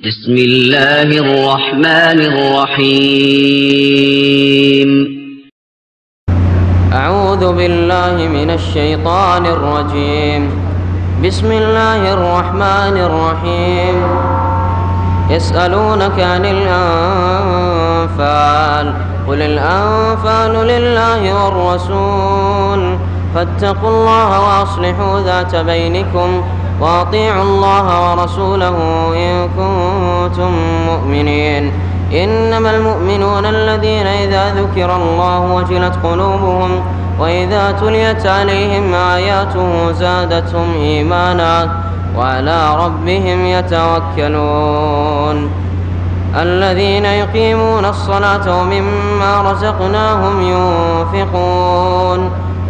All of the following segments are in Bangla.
بسم الله الرحمن الرحيم أعوذ بالله من الشيطان الرجيم بسم الله الرحمن الرحيم يسألونك عن الأنفال قل الأنفال لله والرسول فاتقوا الله وأصلحوا ذات بينكم وأطيعوا الله ورسوله إن كنتم مؤمنين إنما المؤمنون الذين إذا ذكر الله وجلت قلوبهم وإذا تليت عليهم آياته زادتهم إيمانا وعلى ربهم يتوكلون الذين يقيمون الصلاة ومما رزقناهم ينفقون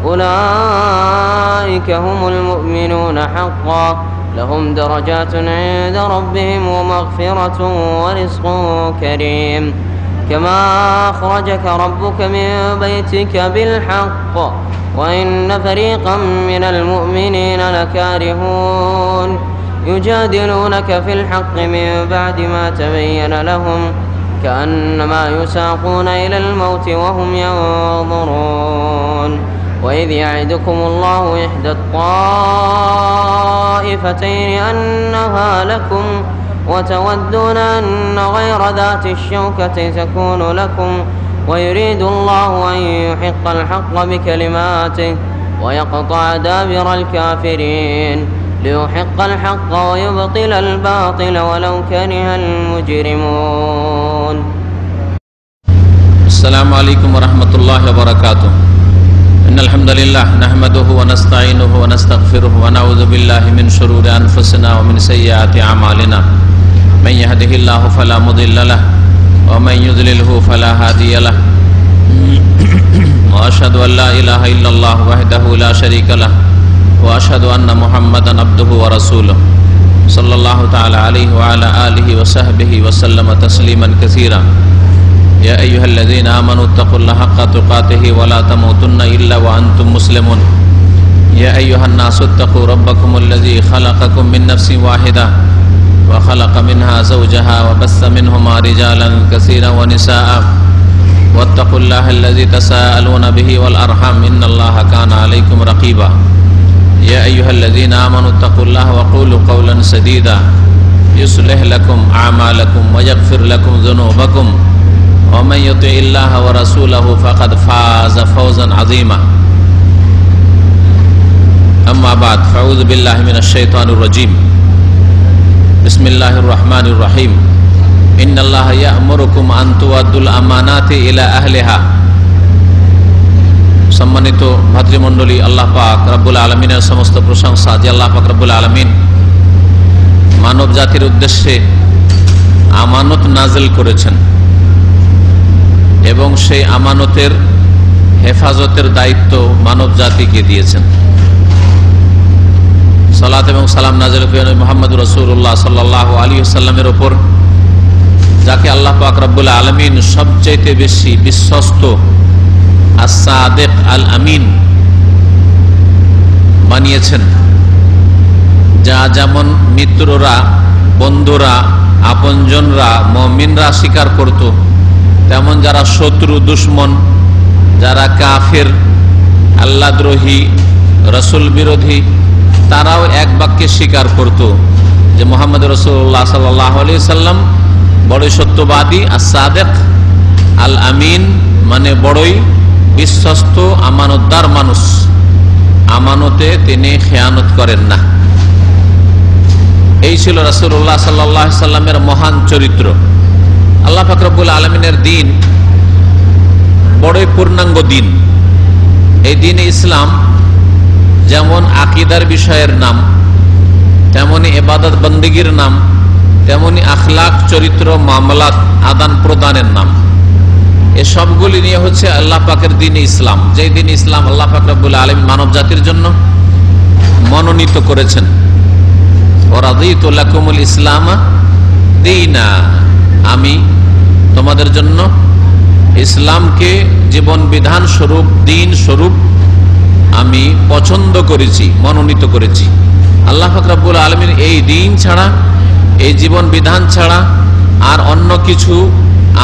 أولئك هم المؤمنون حقا لهم درجات عند ربهم ومغفرة ورزق كريم كما أخرجك ربك من بيتك بالحق وإن فريقا من المؤمنين لكارهون يجادلونك في الحق من بعد ما تبين لهم كأنما يساقون إلى الموت وهم ينظرون وإذ يعدكم الله إحدى الطائفتين أنها لكم وتودون أن غير ذات الشوكة تكون لكم ويريد الله أن يحق الحق بكلماته ويقطع دابر الكافرين ليحق الحق ويبطل الباطل ولو كره المجرمون. السلام عليكم ورحمة الله وبركاته. إن الحمد لله نحمده ونستعينه ونستغفره ونعوذ بالله من شرور أنفسنا ومن سيئات أعمالنا من يهده الله فلا مضل له ومن يضلله فلا هادي له وأشهد أن لا إله إلا الله وحده لا شريك له وأشهد أن محمدا عبده ورسوله صلى الله تعالى عليه وعلى آله وصحبه وسلم تسليما كثيرا. يا أيها الذين آمنوا اتقوا الله حق تقاته ولا تموتن إلا وأنتم مسلمون. يا أيها الناس اتقوا ربكم الذي خلقكم من نفس واحدة وخلق منها زوجها وبث منهما رجالا كثيرا ونساء واتقوا الله الذي تساءلون به والأرحام إن الله كان عليكم رقيبا. يا أيها الذين آمنوا اتقوا الله وقولوا قولا سديدا يصلح لكم أعمالكم ويغفر لكم ذنوبكم ومن يطع الله ورسوله فقد فاز فوزا عظيما. أما بعد فأعوذ بالله من الشيطان الرجيم. بسم الله الرحمن الرحيم. إن الله يأمركم أن تؤدوا الأمانات إلى أهلها. সম্মানিত ভাতৃমণ্ডলী, আল্লাহ পাক রব্বুল আলমিনের সমস্ত প্রশংসা যে আল্লাহ পাক রব্বুল আলমিন মানব জাতির উদ্দেশ্যে আমানত নাজিল করেছেন এবং সেই আমানতের হেফাজতের দায়িত্ব মানব জাতিকে দিয়েছেন। সালাত এবং সালাম নাজিল করেন মুহাম্মদ রাসূলুল্লাহ সাল্লাল্লাহু আলাইহি ওয়াসাল্লামের উপর, যাকে আল্লাহ পাক রব্বুল আলামিন সবচেয়ে বেশি বিশ্বস্ত as-সাদিক আল-আমিন বানিয়েছেন। যা যেমন মিত্ররা, বন্ধুরা, আপনজনরা, মুমিনরা স্বীকার করত, তেমন যারা শত্রু, দুশ্মন, যারা কাফের, আল্লাহদ্রোহী, রসুল বিরোধী, তারাও এক বাক্যে স্বীকার করত যে মুহাম্মদ রাসূলুল্লাহ সাল্লাল্লাহু আলাইহি সাল্লাম বড়ই সত্যবাদী, as-সাদিক আল-আমিন, মানে বড়ই বিশ্বস্ত আমানতদার মানুষ। আমানতে তিনি খেয়ানত করেন না। এই ছিল রাসূলুল্লাহ সাল্লাল্লাহু আলাইহি সাল্লামের মহান চরিত্র। আল্লাহ পাক রব্বুল আলামিনের দিন বড়ই পূর্ণাঙ্গ দিন। এই দিন ইসলাম যেমন আকীদার বিষয়ের নাম, তেমনি ইবাদত বন্দেগীর নাম, তেমনি আখলাক, চরিত্র, মামলাত, আদান প্রদানের নাম। এ সবগুলি নিয়ে হচ্ছে আল্লাহ পাকের দিন ইসলাম। যেই দিন ইসলাম আল্লাহ পাক রব্বুল আলামিন মানব জাতির জন্য মনোনীত করেছেন। ওয়ারাদিতু লাকুমুল ইসলাম দীনা, আমি তোমাদের জন্য ইসলামকে জীবন বিধান স্বরূপ, দিন স্বরূপ আমি পছন্দ করেছি, মনোনীত করেছি। আল্লাহ পাক রব্বুল আলামিন এই দিন ছাড়া এই জীবন বিধান ছাড়া আর অন্য কিছু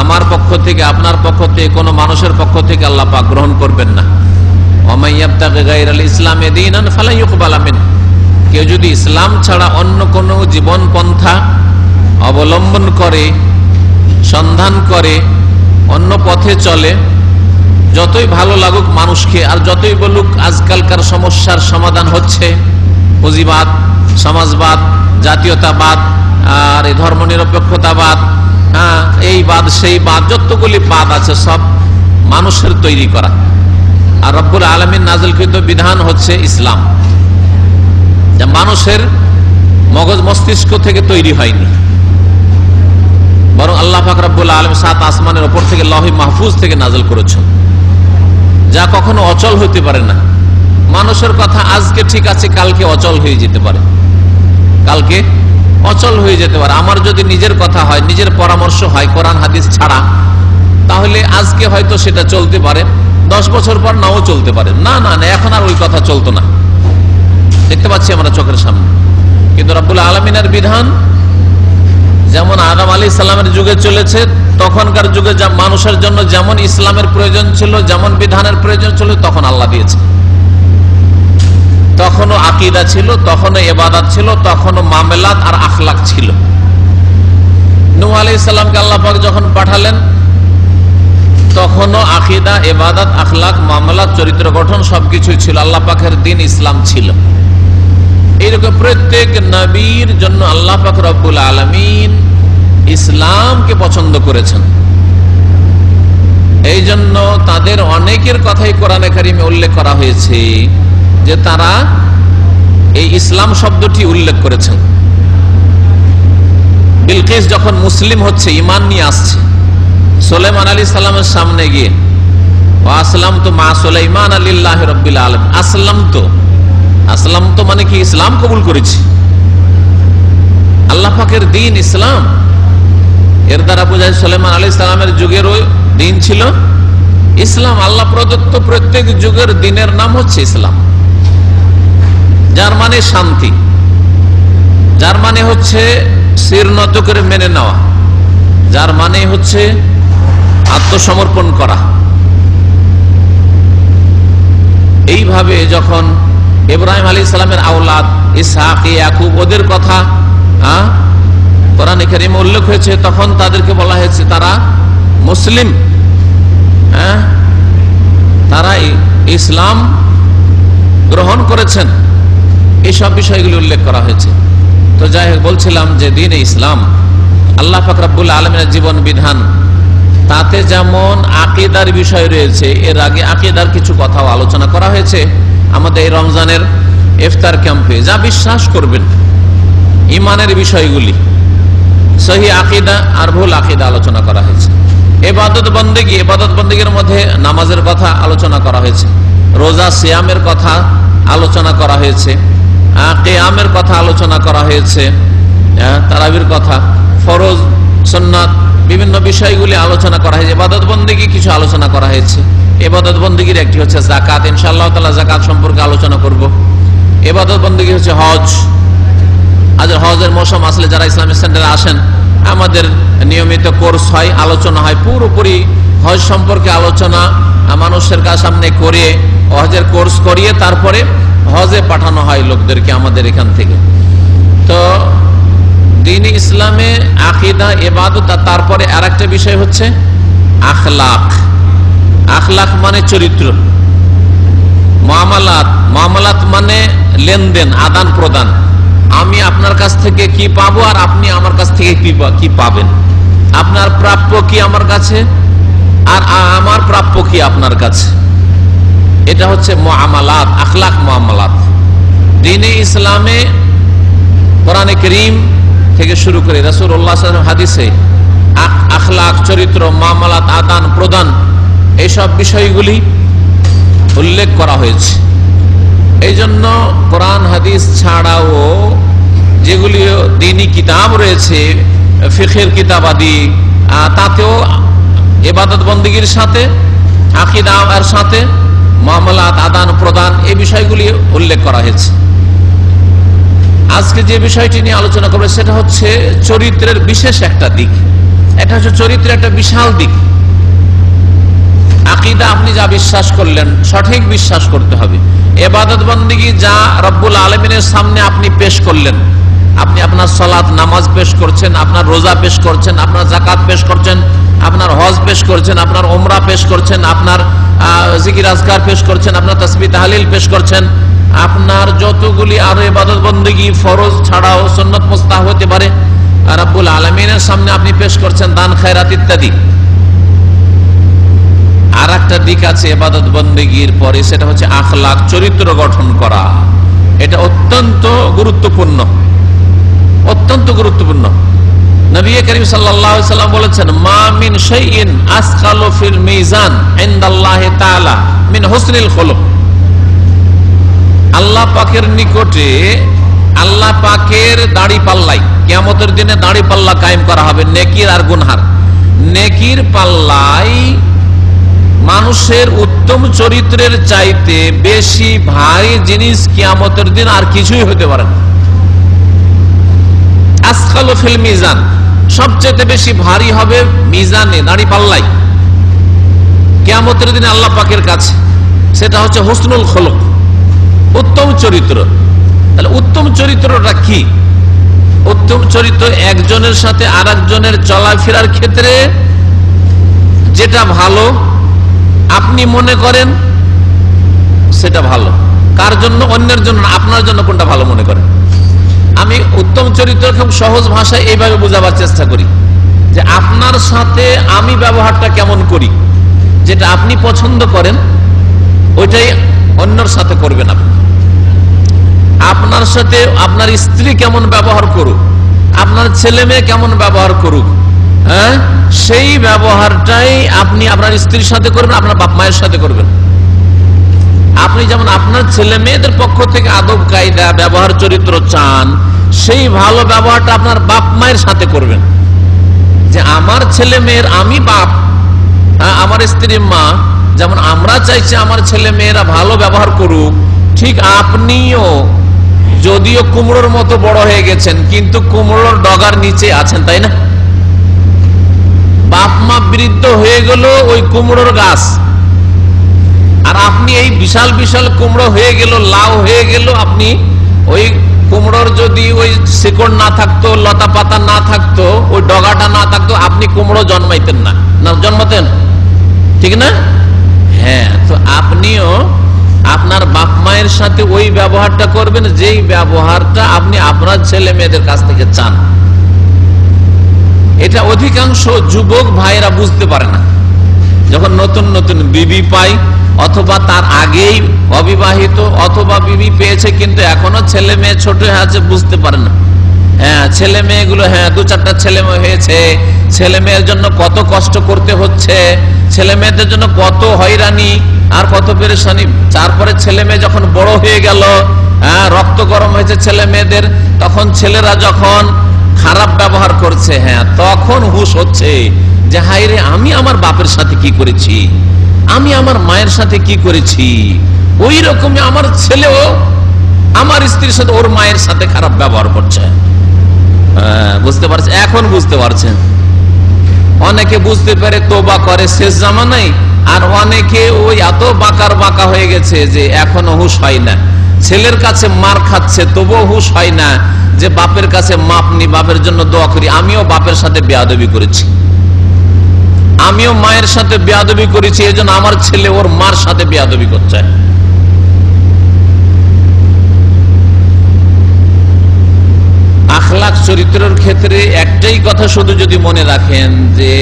আমার পক্ষ থেকে, আপনার পক্ষ থেকে, কোনো মানুষের পক্ষ থেকে আল্লাহ পাক গ্রহণ করবেন না। ওয়ামান ইয়াবতাগি গায়রাল ইসলামি দীনান ফালা ইউকবালা মিনহু, কেউ যদি ইসলাম ছাড়া অন্য কোনো জীবন পন্থা অবলম্বন করে, সন্ধান করে, অন্য পথে চলে, যতই ভালো লাগুক মানুষকে আর যতই বলুক আজকালকার সমস্যার সমাধান হচ্ছে পুঁজিবাদ, সমাজবাদ, জাতীয়তাবাদ আর এই ধর্মনিরপেক্ষতাবাদ, এই বাদ সেই বাদ, যতগুলি বাদ আছে সব মানুষের তৈরি করা। আর রব্বুল আলামিন নাযিলকৃত বিধান হচ্ছে ইসলাম, যা মানুষের মগজ মস্তিষ্ক থেকে তৈরি হয়নি, বরং আল্লাহ পাক রব্বুল আলামিন 7 আসমানের উপর থেকে লৌহে মাহফুজ থেকে নাযিল করেছেন, যা কখনো অচল হতে পারে না। মানুষের কথা আজকে ঠিক আছে, কালকে অচল হয়ে যেতে পারে, কালকে অচল হয়ে যেতে পারে। আমার যদি নিজের কথা হয়, নিজের পরামর্শ হয় কোরআন হাদিস ছাড়া, তাহলে আজকে হয়তো সেটা চলতে পারে, 10 বছর পর নাও চলতে পারে। না না না, এখন আর ওই কথা চলতো না, দেখতে পাচ্ছি আমরা চোখের সামনে। কিন্তু রব্বুল আলামিনের বিধান যেমন আদম আলাইহিস সালামের যুগে চলেছে, তখনকার যুগে মানুষের জন্য যেমন ইসলামের প্রয়োজন ছিল, যেমন বিধানের প্রয়োজন ছিল, তখন আল্লাহ দিয়েছে। তখনও আকীদা ছিল, তখনও ইবাদত ছিল, তখনও মামলাত আর আখলাক ছিল। নূহ আলাইহিস সালামকে আল্লাহ পাক যখন পাঠালেন, তখনও আকীদা, ইবাদত, আখলাক, মামলাত, চরিত্র গঠন সবকিছুই ছিল, আল্লাহ পাকের দ্বীন ইসলাম ছিল। এইরকম প্রত্যেক নবীর জন্য আল্লাহ পাক রব্বুল আলামিন ইসলামকে পছন্দ করেছেন। এই জন্য তাদের অনেকের কথাই কোরআনে কারিমে উল্লেখ করা হয়েছে যে তারা এই ইসলাম শব্দটি উল্লেখ করেছেন। বিলকিস যখন মুসলিম হচ্ছে, ঈমান নিয়ে আসছে, সুলাইমান আলাইহিস সালামের সামনে গিয়ে ওয়া আসলামতু মা সুলাইমান লিল্লাহি রাব্বিল আলামিন, আসলাম তো মানে কি, ইসলাম কবুল করেছি, আল্লাহ পাকের দ্বীন ইসলাম। এর দ্বারা বোঝায় সুলাইমান আলাইহিস সালামের যুগের ওই দ্বীন ছিল ইসলাম। আল্লাহ প্রদত্ত প্রত্যেক যুগের দ্বীনের নাম হচ্ছে ইসলাম, যার মানে শান্তি, যার মানে হচ্ছে শির নত করে মেনে নেওয়া, যার মানে হচ্ছে আত্মসমর্পণ করা। এইভাবে যখন ইব্রাহিম আলাইহিস সালামের আওলাদ ইসহাক, ইয়াকুব, ওদের কথা কোরআনে কারিমে উল্লেখ হয়েছে, তখন তাদেরকে বলা হয়েছে তারা মুসলিম, তারা ইসলাম গ্রহণ করেছেন। এইসব বিষয়গুলি উল্লেখ করা হয়েছে। তো যাই হোক, বলছিলাম যে দ্বীন ইসলাম আল্লাহ পাক রব্বুল আলামিনের জীবন বিধান, তাতে যেমন আকীদার বিষয় রয়েছে, এর আগে আকীদার কিছু কথাও আলোচনা করা হয়েছে আমাদের এই রমজানের ইফতার ক্যাম্পে। যা বিশ্বাস করবেন ঈমানের বিষয়গুলি, সহি আকীদা আর ভুল আকীদা আলোচনা করা হয়েছে। ইবাদত বন্দেগীর মধ্যে নামাজের কথা আলোচনা করা হয়েছে, রোজা সিয়ামের কথা আলোচনা করা হয়েছে, কিয়ামের কথা আলোচনা করা হয়েছে, তারাবির কথা, ফরজ সুন্নাত, বিভিন্ন বিষয়গুলি আলোচনা করা হয়েছে। ইবাদত বন্দেগী কিছু আলোচনা করা হয়েছে। ইবাদত বন্দেগীর একটি হচ্ছে যাকাত, ইনশাআল্লাহ তাআলা যাকাত সম্পর্কে আলোচনা করব। ইবাদত বন্দেগী হচ্ছে হজ। আজ হজের মৌসুম আসলে যারা ইসলামিক সেন্টারে আসেন, আমাদের নিয়মিত কোর্স হয়, আলোচনা হয়, পুরোপুরি হজ সম্পর্কে আলোচনা মানুষের কাছে সামনে করে হজের কোর্স করিয়ে তারপরে হজে পাঠানো হয় লোকদেরকে আমাদের এখান থেকে। তো দ্বীন ইসলামে আকীদা, ইবাদত, তারপরে আরেকটা বিষয় হচ্ছে আখলাক। আখলাক মানে চরিত্র, মুআমালাত মানে লেনদেন, আদান প্রদান। আমি আপনার কাছ থেকে কি পাবো আর আপনি আমার কাছ থেকে কি পাবেন, আপনার প্রাপ্য কি আমার কাছে আর আমার প্রাপ্য কি আপনার কাছে, এটা হচ্ছে মুআমালাত, আখলাক, মুআমালাত। দ্বীনে ইসলামে কোরআনে কারীম থেকে শুরু করে রাসূলুল্লাহ সাল্লাল্লাহু আলাইহি ওয়াসাল্লাম হাদিসে আখলাক, চরিত্র, মুআমালাত, আদান প্রদান, এইসব বিষয়গুলি উল্লেখ করা হয়েছে। এই জন্য কোরআন হাদিস ছাড়াও যেগুলি দ্বীনি কিতাব রয়েছে, ফিকহের কিতাব আদি, তাতেও ইবাদত বন্দেগীর সাথে, আকীদার সাথে মুআমালাত, আদান প্রদান, এই বিষয়গুলি উল্লেখ করা হয়েছে। আজকে যে বিষয়টি নিয়ে আলোচনা করবে সেটা হচ্ছে চরিত্রের বিশেষ একটা দিক। এটা হচ্ছে চরিত্রের একটা বিশাল দিক। আকীদা আপনি যা বিশ্বাস করলেন সঠিক বিশ্বাস করতে হবে। ইবাদত বন্দেগী যা রব্বুল আলামিনের সামনে আপনি পেশ করলেন, আপনি আপনার সালাত নামাজ পেশ করছেন, আপনার রোজা পেশ করছেন, আপনার যাকাত পেশ করছেন, আপনার হজ পেশ করছেন, আপনার উমরা পেশ করছেন, আপনার জিকির আজকার পেশ করছেন, আপনার তাসবিহ তাহলিল পেশ করছেন, আপনার যতগুলি আরো ইবাদত বন্দেগী ফরজ ছাড়াও সুন্নাত মুস্তাহাব হতে পারে রব্বুল আলামিনের সামনে আপনি পেশ করছেন, দান খায়রাত ইত্যাদি। আর একটা দিক আছে ইবাদত বন্দেগীর পরে, সেটা হচ্ছে আখলাক, চরিত্র গঠন করা। এটা অত্যন্ত গুরুত্বপূর্ণ, অত্যন্ত গুরুত্বপূর্ণ। নবী করিম সাল্লাল্লাহু আলাইহি ওয়াসাল্লাম বলেছেন, মা মিন শাইইন আসকালু ফিল মিজান ইনদাল্লাহি তাআলা মিন হুসনিল খুলুক। আল্লাহ পাকের নিকটে, আল্লাহ পাকের দাড়ি পাল্লাই, কিয়ামতের দিনে দাড়ি পাল্লা কায়েম করা হবে নেকির আর গুনহার। নেকির পাল্লাই মানুষের উত্তম চরিত্রের চাইতে বেশি ভারী জিনিস কিয়ামতের দিন আর কিছুই হতে পারে না। আসকালু ফিল মিজান, সবচেয়ে বেশি ভারী হবে মিজানে, দাড়ি পাল্লাই কিয়ামতের দিনে আল্লাহ পাকের কাছে। সেটা হচ্ছে হুসনুল খুলুক, উত্তম চরিত্র। তাহলে উত্তম চরিত্রটা কি? উত্তম চরিত্র একজনের সাথে আর একজনের চলাফেরার ক্ষেত্রে যেটা ভালো আপনি মনে করেন সেটা ভালো, কার জন্য? অন্যের জন্য, আপনার জন্য কোনটা ভালো মনে করেন? আমি উত্তম চরিত্র খুব সহজ ভাষায় এইভাবে বোঝাবার চেষ্টা করি যে আপনার সাথে আমি ব্যবহারটা কেমন করি, যেটা আপনি পছন্দ করেন ওইটাই অন্যর সাথে করবেন। আপনি আপনার সাথে আপনার স্ত্রী কেমন ব্যবহার করুক, আপনার ছেলে মেয়ে কেমন ব্যবহার করুক, হ্যাঁ, সেই ব্যবহারটাই আপনি আপনার স্ত্রীর সাথে করবেন, আপনার বাপ মায়ের সাথে করবেন। আপনি যেমন আপনার ছেলে মেয়েদের পক্ষ থেকে আদব কায়দা ব্যবহার চরিত্র চান, সেই ভালো ব্যবহারটা আপনার বাপ মায়ের সাথে করবেন। যে আমার ছেলে মেয়ের আমি বাপ, আমার স্ত্রী মা, যেমন আমরা চাইছি আমার ছেলে মেয়েরা ভালো ব্যবহার করুক, ঠিক আপনিও যদিও কুমড়োর মতো বড় হয়ে গেছেন কিন্তু কুমড়োর ডগার নিচে আছেন, তাই না? বাপ মা বৃদ্ধ হয়ে গেল ওই কুমড়োর গাছ, আর আপনি এই বিশাল বিশাল কুমড়ো হয়ে গেল, লাউ হয়ে গেল, আপনি ওই কুমড়োর যদি ওই শিকড় না থাকতো, লতা পাতা না থাকতো, ওই ডগাটা না থাকতো, আপনি কুমড়ো জন্মাইতেন না, না জন্মাতেন? ঠিক না? হ্যাঁ, তো আপনিও আপনার বাপ মায়ের সাথে ওই ব্যবহারটা করবেন যেই ব্যবহারটা আপনি আপনার ছেলে মেয়েদের কাছ থেকে চান। এটা অধিকাংশ যুবক ভাইরা বুঝতে পারে না। যখন নতুন নতুন বিবি পাই, অথবা তার আগেই অবিবাহিত, অথবা বিবি পেয়েছে কিন্তু এখনো ছেলে মেয়ে ছোট হয়ে আছে, বুঝতে পারে না। হ্যাঁ, ছেলে মেয়েগুলো, হ্যাঁ, 2-4টা ছেলে মেয়ে হয়েছে, ছেলে মেয়ের জন্য কত কষ্ট করতে হচ্ছে, ছেলে মেয়েদের জন্য কত হয়রানি আর কত পেরেশানি। তারপরে ছেলে মেয়ে যখন বড় হয়ে গেল, হ্যাঁ, রক্ত গরম হয়েছে ছেলে মেয়েদের, তখন ছেলেরা যখন খারাপ ব্যবহার করছে, হ্যাঁ, তখন হুঁশ হচ্ছে যে হায় রে, আমি আমার বাপের সাথে কি করেছি, আমি আমার মায়ের সাথে কি করেছি। ওই রকমই আমার ছেলেও আমার স্ত্রীর সাথে ওর মায়ের সাথে খারাপ ব্যবহার করছে। বুঝতে পারছে? এখন বুঝতে পারছেন। অনেকে বুঝতে পারে তোবা করে শেষ জামানায়, আর অনেকে ওই এত বাঁকার বাঁকা হয়ে গেছে যে এখনো হুঁশ হয় না। ছেলের কাছে মার খাচ্ছে তবুও হুঁশ হয় না যে বাপের কাছে মাপ নি, বাপের জন্য দোয়া করি। আমিও বাপের সাথে বেয়াদবি করেছি, আমিও মায়ের সাথে বেয়াদবি করেছি, এই জন্য আমার ছেলে ওর মার সাথে বেয়াদবি করছে। আখলাক চরিত্রের ক্ষেত্রে একটাই কথা শুধু যদি মনে রাখেন যে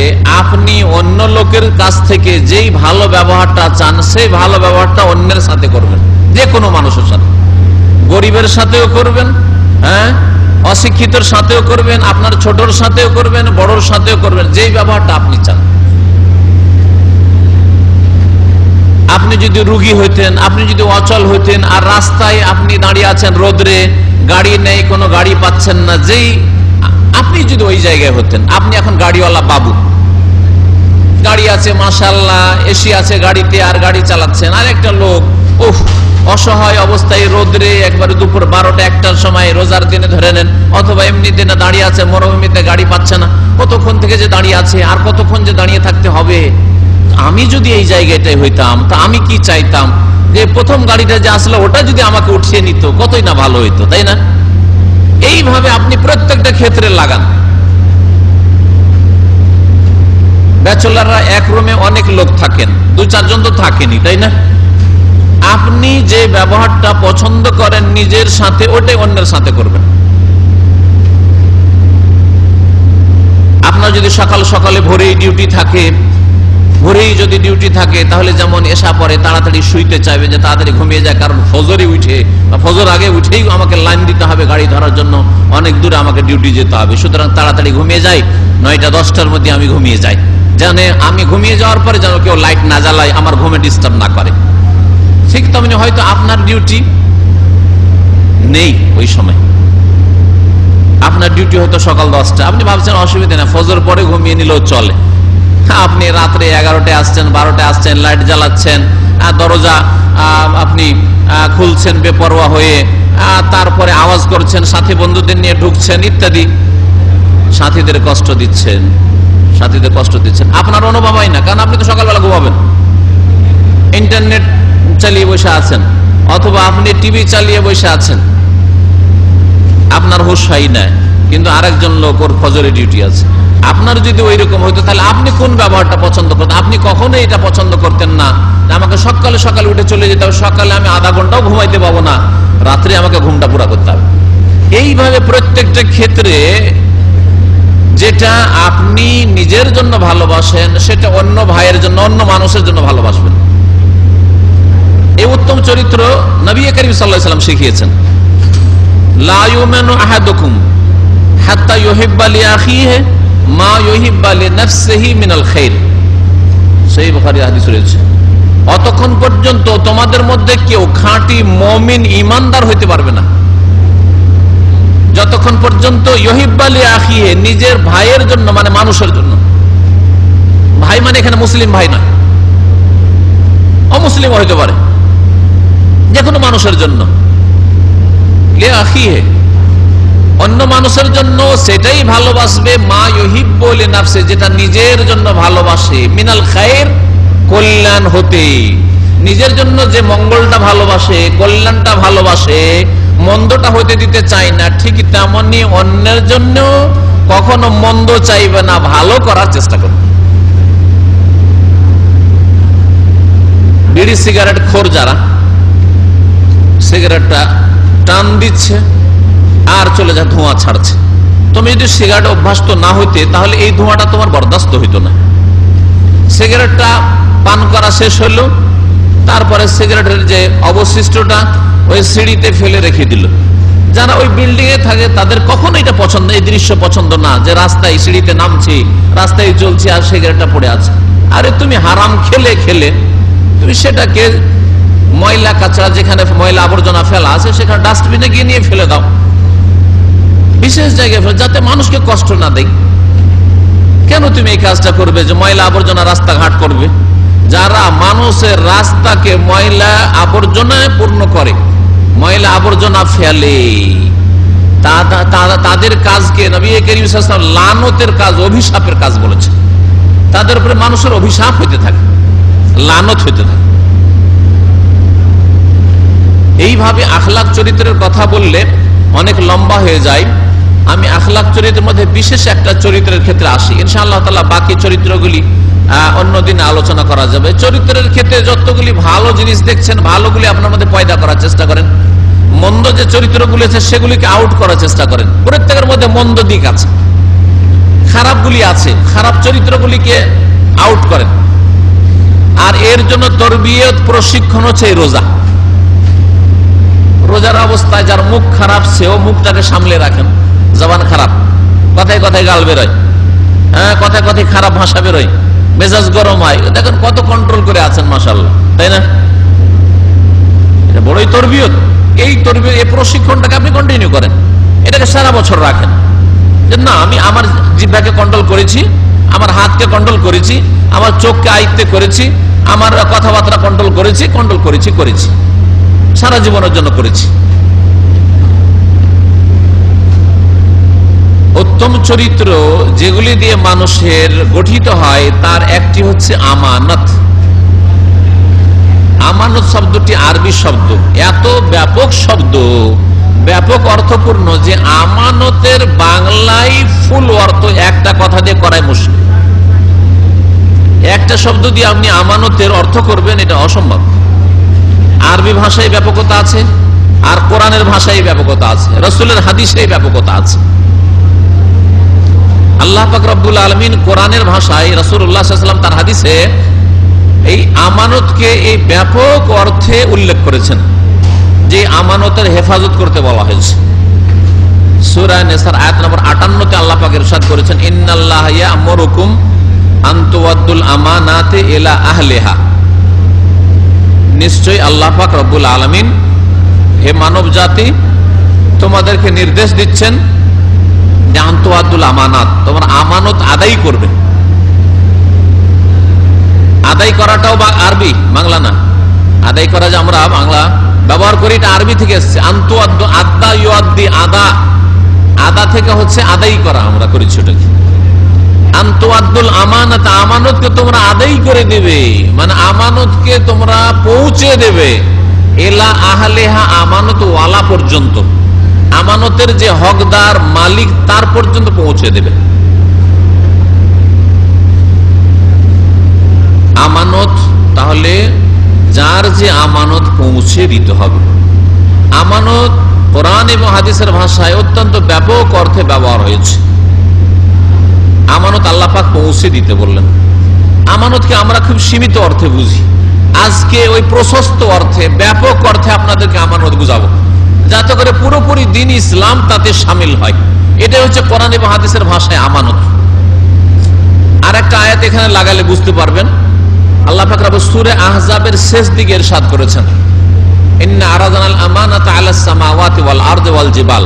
আপনি অন্য লোকের কাছ থেকে যেই ভালো ব্যবহারটা চান সেই ভালো ব্যবহারটা অন্যের সাথে করবেন, যে কোনো মানুষের সাথে। গরিবের সাথেও করবেন, হ্যাঁ, অশিক্ষিতর সাথেও করবেন, আপনার ছোটর সাথেও করবেন, বড়র সাথেও করবেন, যেই ব্যবহারটা আপনি চান। আপনি যদি রুগী হইতেন, আপনি যদি অচল হইতেন, আর রাস্তায় আপনি দাঁড়িয়ে আছেন রোদ্রে, গাড়ি নেই, কোনো গাড়ি পাচ্ছেন না, যেই আপনি যদি ওই জায়গায় হতেন, আপনি এখন গাড়িওয়ালা বাবু, গাড়ি আছে মাশাআল্লাহ, এসি আছে গাড়িতে, আর গাড়ি চালাচ্ছেন, আর একটা লোক উফ অসহায় অবস্থায় রোদ্রে একবারে দুপুর 12টা 1টার সময় রোজার দিনে ধরে নেন, অথবা এমনি দিনে দাঁড়িয়ে আছে, মরুভূমিতে গাড়ি পাচ্ছে না, কতক্ষণ থেকে যে দাঁড়িয়ে আছে আর কতক্ষণ যে দাঁড়িয়ে থাকতে হবে। আমি যদি এই জায়গাটায় হইতাম তা আমি কি চাইতাম যে প্রথম গাড়িটা যে আসলো ওটা যদি আমাকে উঠিয়ে নিত, কতই না ভালো হইতো, তাই না? এইভাবে আপনি প্রত্যেকটা ক্ষেত্রে লাগান। ব্যাচেলাররা এক রুমে অনেক লোক থাকেন, 2-4 জন তো থাকেনি, তাই না? আপনি যে ব্যবহারটা পছন্দ করেন নিজের সাথে, ওটাই অন্যের সাথে করবেন। আপনার যদি সকাল সকালে ভোরেই ডিউটি থাকে, ভোরেই যদি ডিউটি থাকে, তাহলে যেমন এসা পরে তাড়াতাড়ি শুইতে চাইবে, যে তাড়াতাড়ি ঘুমিয়ে যায়, কারণ ফজরে উঠে বা ফজর আগে উঠেই আমাকে লাইন দিতে হবে গাড়ি ধরার জন্য, অনেক দূরে আমাকে ডিউটি যেতে হবে, সুতরাং তাড়াতাড়ি ঘুমিয়ে যাই, 9টা-10টার মধ্যে আমি ঘুমিয়ে যাই, জানে আমি ঘুমিয়ে যাওয়ার পরে যেন কেউ লাইট না জ্বালায়, আমার ঘুমে ডিস্টার্ব না করে। ঠিক তেমনি হয়তো আপনার ডিউটি নেই ওই সময়, আপনার ডিউটি হয়তো সকাল 10টা, আপনি ভাবছেন অসুবিধা না, ফজর পরে ঘুমিয়ে নিলেও চলে। আপনি রাত্রে 11টায় আসছেন, 12টায় আসছেন, লাইট জ্বালাচ্ছেন, দরজা আপনি খুলছেন বেপরোয়া হয়ে, তারপরে আওয়াজ করছেন, সাথী বন্ধুদের নিয়ে ঢুকছেন ইত্যাদি, সাথীদের কষ্ট দিচ্ছেন, সাথীদের কষ্ট দিচ্ছেন। আপনার অনুভব হয় না, কারণ আপনি তো সকালবেলা ঘুমাবেন, ইন্টারনেট চালিয়ে বসে আছেন, অথবা আপনি টিভি চালিয়ে বসে আছেন, আপনার হুঁশ হয় না, কিন্তু আরেকজন লোক ওর ফজরে ডিউটি আছে। আপনার যদি ওই রকম হইতো, তাহলে আপনি কোন ব্যবহারটা পছন্দ করতেন? আপনি কখনোই এটা পছন্দ করতেন না আমাকে সকালে সকালে উঠে চলে যেতে হবে, সকালে আমি আধা ঘন্টাও ঘুমাইতে পাবো না, রাত্রে আমাকে ঘুমটা পুরা করতে হবে। এইভাবে প্রত্যেকটা ক্ষেত্রে যেটা আপনি নিজের জন্য ভালোবাসেন, সেটা অন্য ভাইয়ের জন্য, অন্য মানুষের জন্য ভালোবাসবেন। এই উত্তম চরিত্র নবী করিম সাল্লাল্লাহু আলাইহি ওয়াসাল্লাম শিখিয়েছেন। লা ইউমিনু আহাদুকুম হাত্তা ইউহিব্বা লিআখিহি মা ইউহিব্বা লিনাফসিহি মিনাল খাইর। সহিহ বুখারী হাদিস রয়েছে, অতক্ষণ পর্যন্ত তোমাদের মধ্যে কেউ খাঁটি মুমিন ঈমানদার হইতে পারবে না যতক্ষণ পর্যন্ত ইউহিব্বা লিআখিহি, নিজের ভাইয়ের জন্য, মানে মানুষের জন্য, ভাই মানে এখানে মুসলিম ভাই না, অমুসলিম হইতে পারে, যে কোনো মানুষের জন্য, লিআখিহি অন্য মানুষের জন্য সেটাই ভালোবাসবে, মা ইউহিব্বু লিনাফসি যেটা নিজের জন্য ভালোবাসে, মিনাল খায়র কল্যাণ হতে, নিজের জন্য যে মঙ্গলটা ভালোবাসে, কল্যাণটা ভালোবাসে, মন্দটা হতে দিতে চায় না, ঠিক তেমনি অন্যের জন্য কখনো মন্দ চাইবে না, ভালো করার চেষ্টা করবে। বিড়ি সিগারেট খোর যারা, সিগারেটটা টান দিচ্ছে আর চলে যা ধোঁয়া ছাড়ছে, তুমি যদি সিগারেট অভ্যস্ত না হইতে, তাহলে এই ধোঁয়াটা তোমার বরদাস্ত হইতো না। সিগারেটটা পান করা শেষ হইল, তারপরে সিগারেটের যে অবশিষ্টটা ওই সিঁড়িতে ফেলে রেখে দিল। যারা ওই বিল্ডিং এ থাকে তাদের কখনো এটা পছন্দ, এই দৃশ্য পছন্দ না, যে রাস্তায় সিঁড়িতে নামছি, রাস্তায় চলছি আর সিগারেটটা পড়ে আছে। আরে তুমি হারাম খেলে খেলে তুমি সেটাকে ময়লা কাচড়া, যেখানে ময়লা আবর্জনা ফেলা আছে সেখানে ডাস্টবিনে গিয়ে নিয়ে ফেলে দাও, বিশেষ জায়গায় ফেলে, যাতে মানুষকে কষ্ট না দেয়। কেন তুমি এই কাজটা করবে যে ময়লা আবর্জনা রাস্তাঘাট করবে? যারা মানুষের রাস্তাকে ময়লা আবর্জনায় পূর্ণ করে, ময়লা আবর্জনা ফেলে, তাদের কাজকে নবী করিম সাল্লাল্লাহু আলাইহি ওয়াসাল্লাম লানতের কাজ, অভিশাপের কাজ বলেছে। তাদের উপরে মানুষের অভিশাপ হইতে থাকে, লানত হইতে থাকে। এইভাবে আখলাক চরিত্রের কথা বললে অনেক লম্বা হয়ে যায়। আমি আখলাক চরিত্রের মধ্যে বিশেষ একটা চরিত্রের ক্ষেত্রে আসি, ইনশাআল্লাহ তাআলা বাকি চরিত্রগুলি অন্যদিন আলোচনা করা যাবে। চরিত্রের ক্ষেত্রে যতগুলি ভালো জিনিস দেখছেন, ভালোগুলি আপনার মধ্যে পয়দা করার চেষ্টা করেন, মন্দ যে চরিত্রগুলি আছে সেগুলিকে আউট করার চেষ্টা করেন। প্রত্যেকের মধ্যে মন্দ দিক আছে, খারাপগুলি আছে, খারাপ চরিত্রগুলিকে আউট করেন। আর এর জন্য তরবিয়ত, প্রশিক্ষণ হচ্ছে এই রোজা। রোজার অবস্থায় যার মুখ খারাপ, সেও মুখটাকে সামলে রাখেন। জবান খারাপ, কথায় কথায় গাল বেরোয়, হ্যাঁ, কথায় কথায় খারাপ ভাষা বেরোয়, মেজাজ গরম হয়, দেখেন কত কন্ট্রোল করে আছেন, মাশাআল্লাহ, তাই না? এটা বড়ই তরবিয়ত। এই তরবিয়ত, এই প্রশিক্ষণটাকে আপনি কন্টিনিউ করেন, এটাকে সারা বছর রাখেন। যে না, আমি আমার জিহ্বাকে কন্ট্রোল করেছি, আমার হাতকে কন্ট্রোল করেছি, আমার চোখকে আয়ত্তে করেছি, আমার কথাবার্তা কন্ট্রোল করেছি, করেছি। সারা জীবনের জন্য করেছি। উত্তম চরিত্র যেগুলি দিয়ে মানুষের গঠিত হয় তার একটি হচ্ছে আমানত। আমানত শব্দটি আরবি শব্দ, এত ব্যাপক শব্দ, ব্যাপক অর্থপূর্ণ যে আমানতের বাংলায় ফুল অর্থ একটা কথা দিয়ে করাই মুশকিল। একটা শব্দ দিয়ে আপনি আমানতের অর্থ করবেন, এটা অসম্ভব। আরবি ভাষায় ব্যাপকতা আছে, আর কোরআনের ভাষায় ব্যাপকতা আছে, রাসূলের হাদিসে ব্যাপকতা আছে। আল্লাহ পাক রব্বুল আলামিন কোরআনের ভাষায়, রাসূলুল্লাহ সাল্লাল্লাহু আলাইহি ওয়াসাল্লাম তার হাদিসে এই আমানতকে এই ব্যাপক অর্থে উল্লেখ করেছেন, যে আমানতের হেফাজত করতে বলা হয়েছে। সূরা নিসার আয়াত নম্বর 58 তে আল্লাহ পাক ইরশাদ করেছেন, ইন্নাল্লাহা ইয়া'মুরুকুম আন তুওয়াদ্দুল আমানাতি ইলা আহলিহা। নিশ্চয়ই আল্লাহ পাক রব্বুল আলামিন, হে মানব জাতি, তোমাদেরকে নির্দেশ দিচ্ছেন যে আন তুওয়াদ্দুল আমানাত, তোমরা আমানত আদায় করবে। আদায় করাটাও আরবি, বাংলা না। আদায় করা যে আমরা বাংলা ব্যবহার করি, এটা আরবি থেকে এসেছে। আনতুয়াদ্দু, আদা ইউআদ্দি, আদা, আদা থেকে হচ্ছে আদায় করা, আমরা করেছি ওটাকে। আনতুয়াদ্দুল আমানাত, আমানতকে তোমরা আদায় করে দেবে, মানে আমানতকে তোমরা পৌঁছে দেবে এলা আহলিহা, আমানত ওয়ালা পর্যন্ত, আমানতের যে হকদার মালিক তার পর্যন্ত পৌঁছে দেবে। আমানত তাহলে যার যে আমানত পৌঁছে দিতে হবে। আমানত কোরআন এবং হাদিসের ভাষায় অত্যন্ত ব্যাপক অর্থে ব্যবহার হয়েছে। আমানত আল্লাহ পাক পৌঁছে দিতে বললেন। আমানতকে আমরা খুব সীমিত অর্থে বুঝি। আজকে ওই প্রশস্ত অর্থে, ব্যাপক অর্থে আপনাদেরকে আমানত বুঝাবো, যাতে করে পুরোপুরি দ্বীন ইসলাম তাতে শামিল হয়। এটাই হচ্ছে কোরআন এবং হাদিসের ভাষায় আমানত। আর একটা আয়াত এখানে লাগালে বুঝতে পারবেন। আল্লাহ পাক রব্বুল সূরা আহজাবের শেষ দিকে ইরশাদ করেছেন, ইন্না আরাদনাল আমানাতা আলাস সামাওয়াতি ওয়াল আরদি ওয়াল জিবাল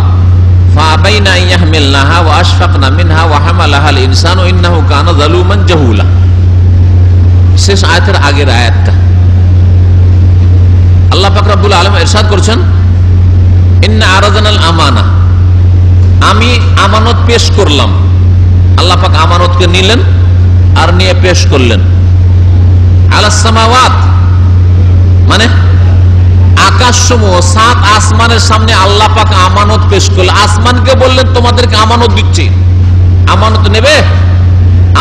ফাআবাইনা আন ইয়াহমিলনাহা ওয়া আশফাকনা মিনহা ওয়া হামালাহাল ইনসানু ইন্নাহু কানা যালুমান জাহুলা। শেষ আয়াতের আগের আয়াতটা আল্লাহ পাক রব্বুল আলামিন ইরশাদ করেছেন, ইন্না আরাদনাল আমানা, আমি আমানত পেশ করলাম। আল্লাহ পাক আমানতকে নিলেন আর নিয়ে পেশ করলেন। আলাস সামাওয়াত মানে আকাশসমূহ, সাত আসমানের সামনে আল্লাহ পাক আমানত পেশ করলেন। আসমানকে বললেন তোমাদেরকে আমানত দিচ্ছি, আমানত নেবে,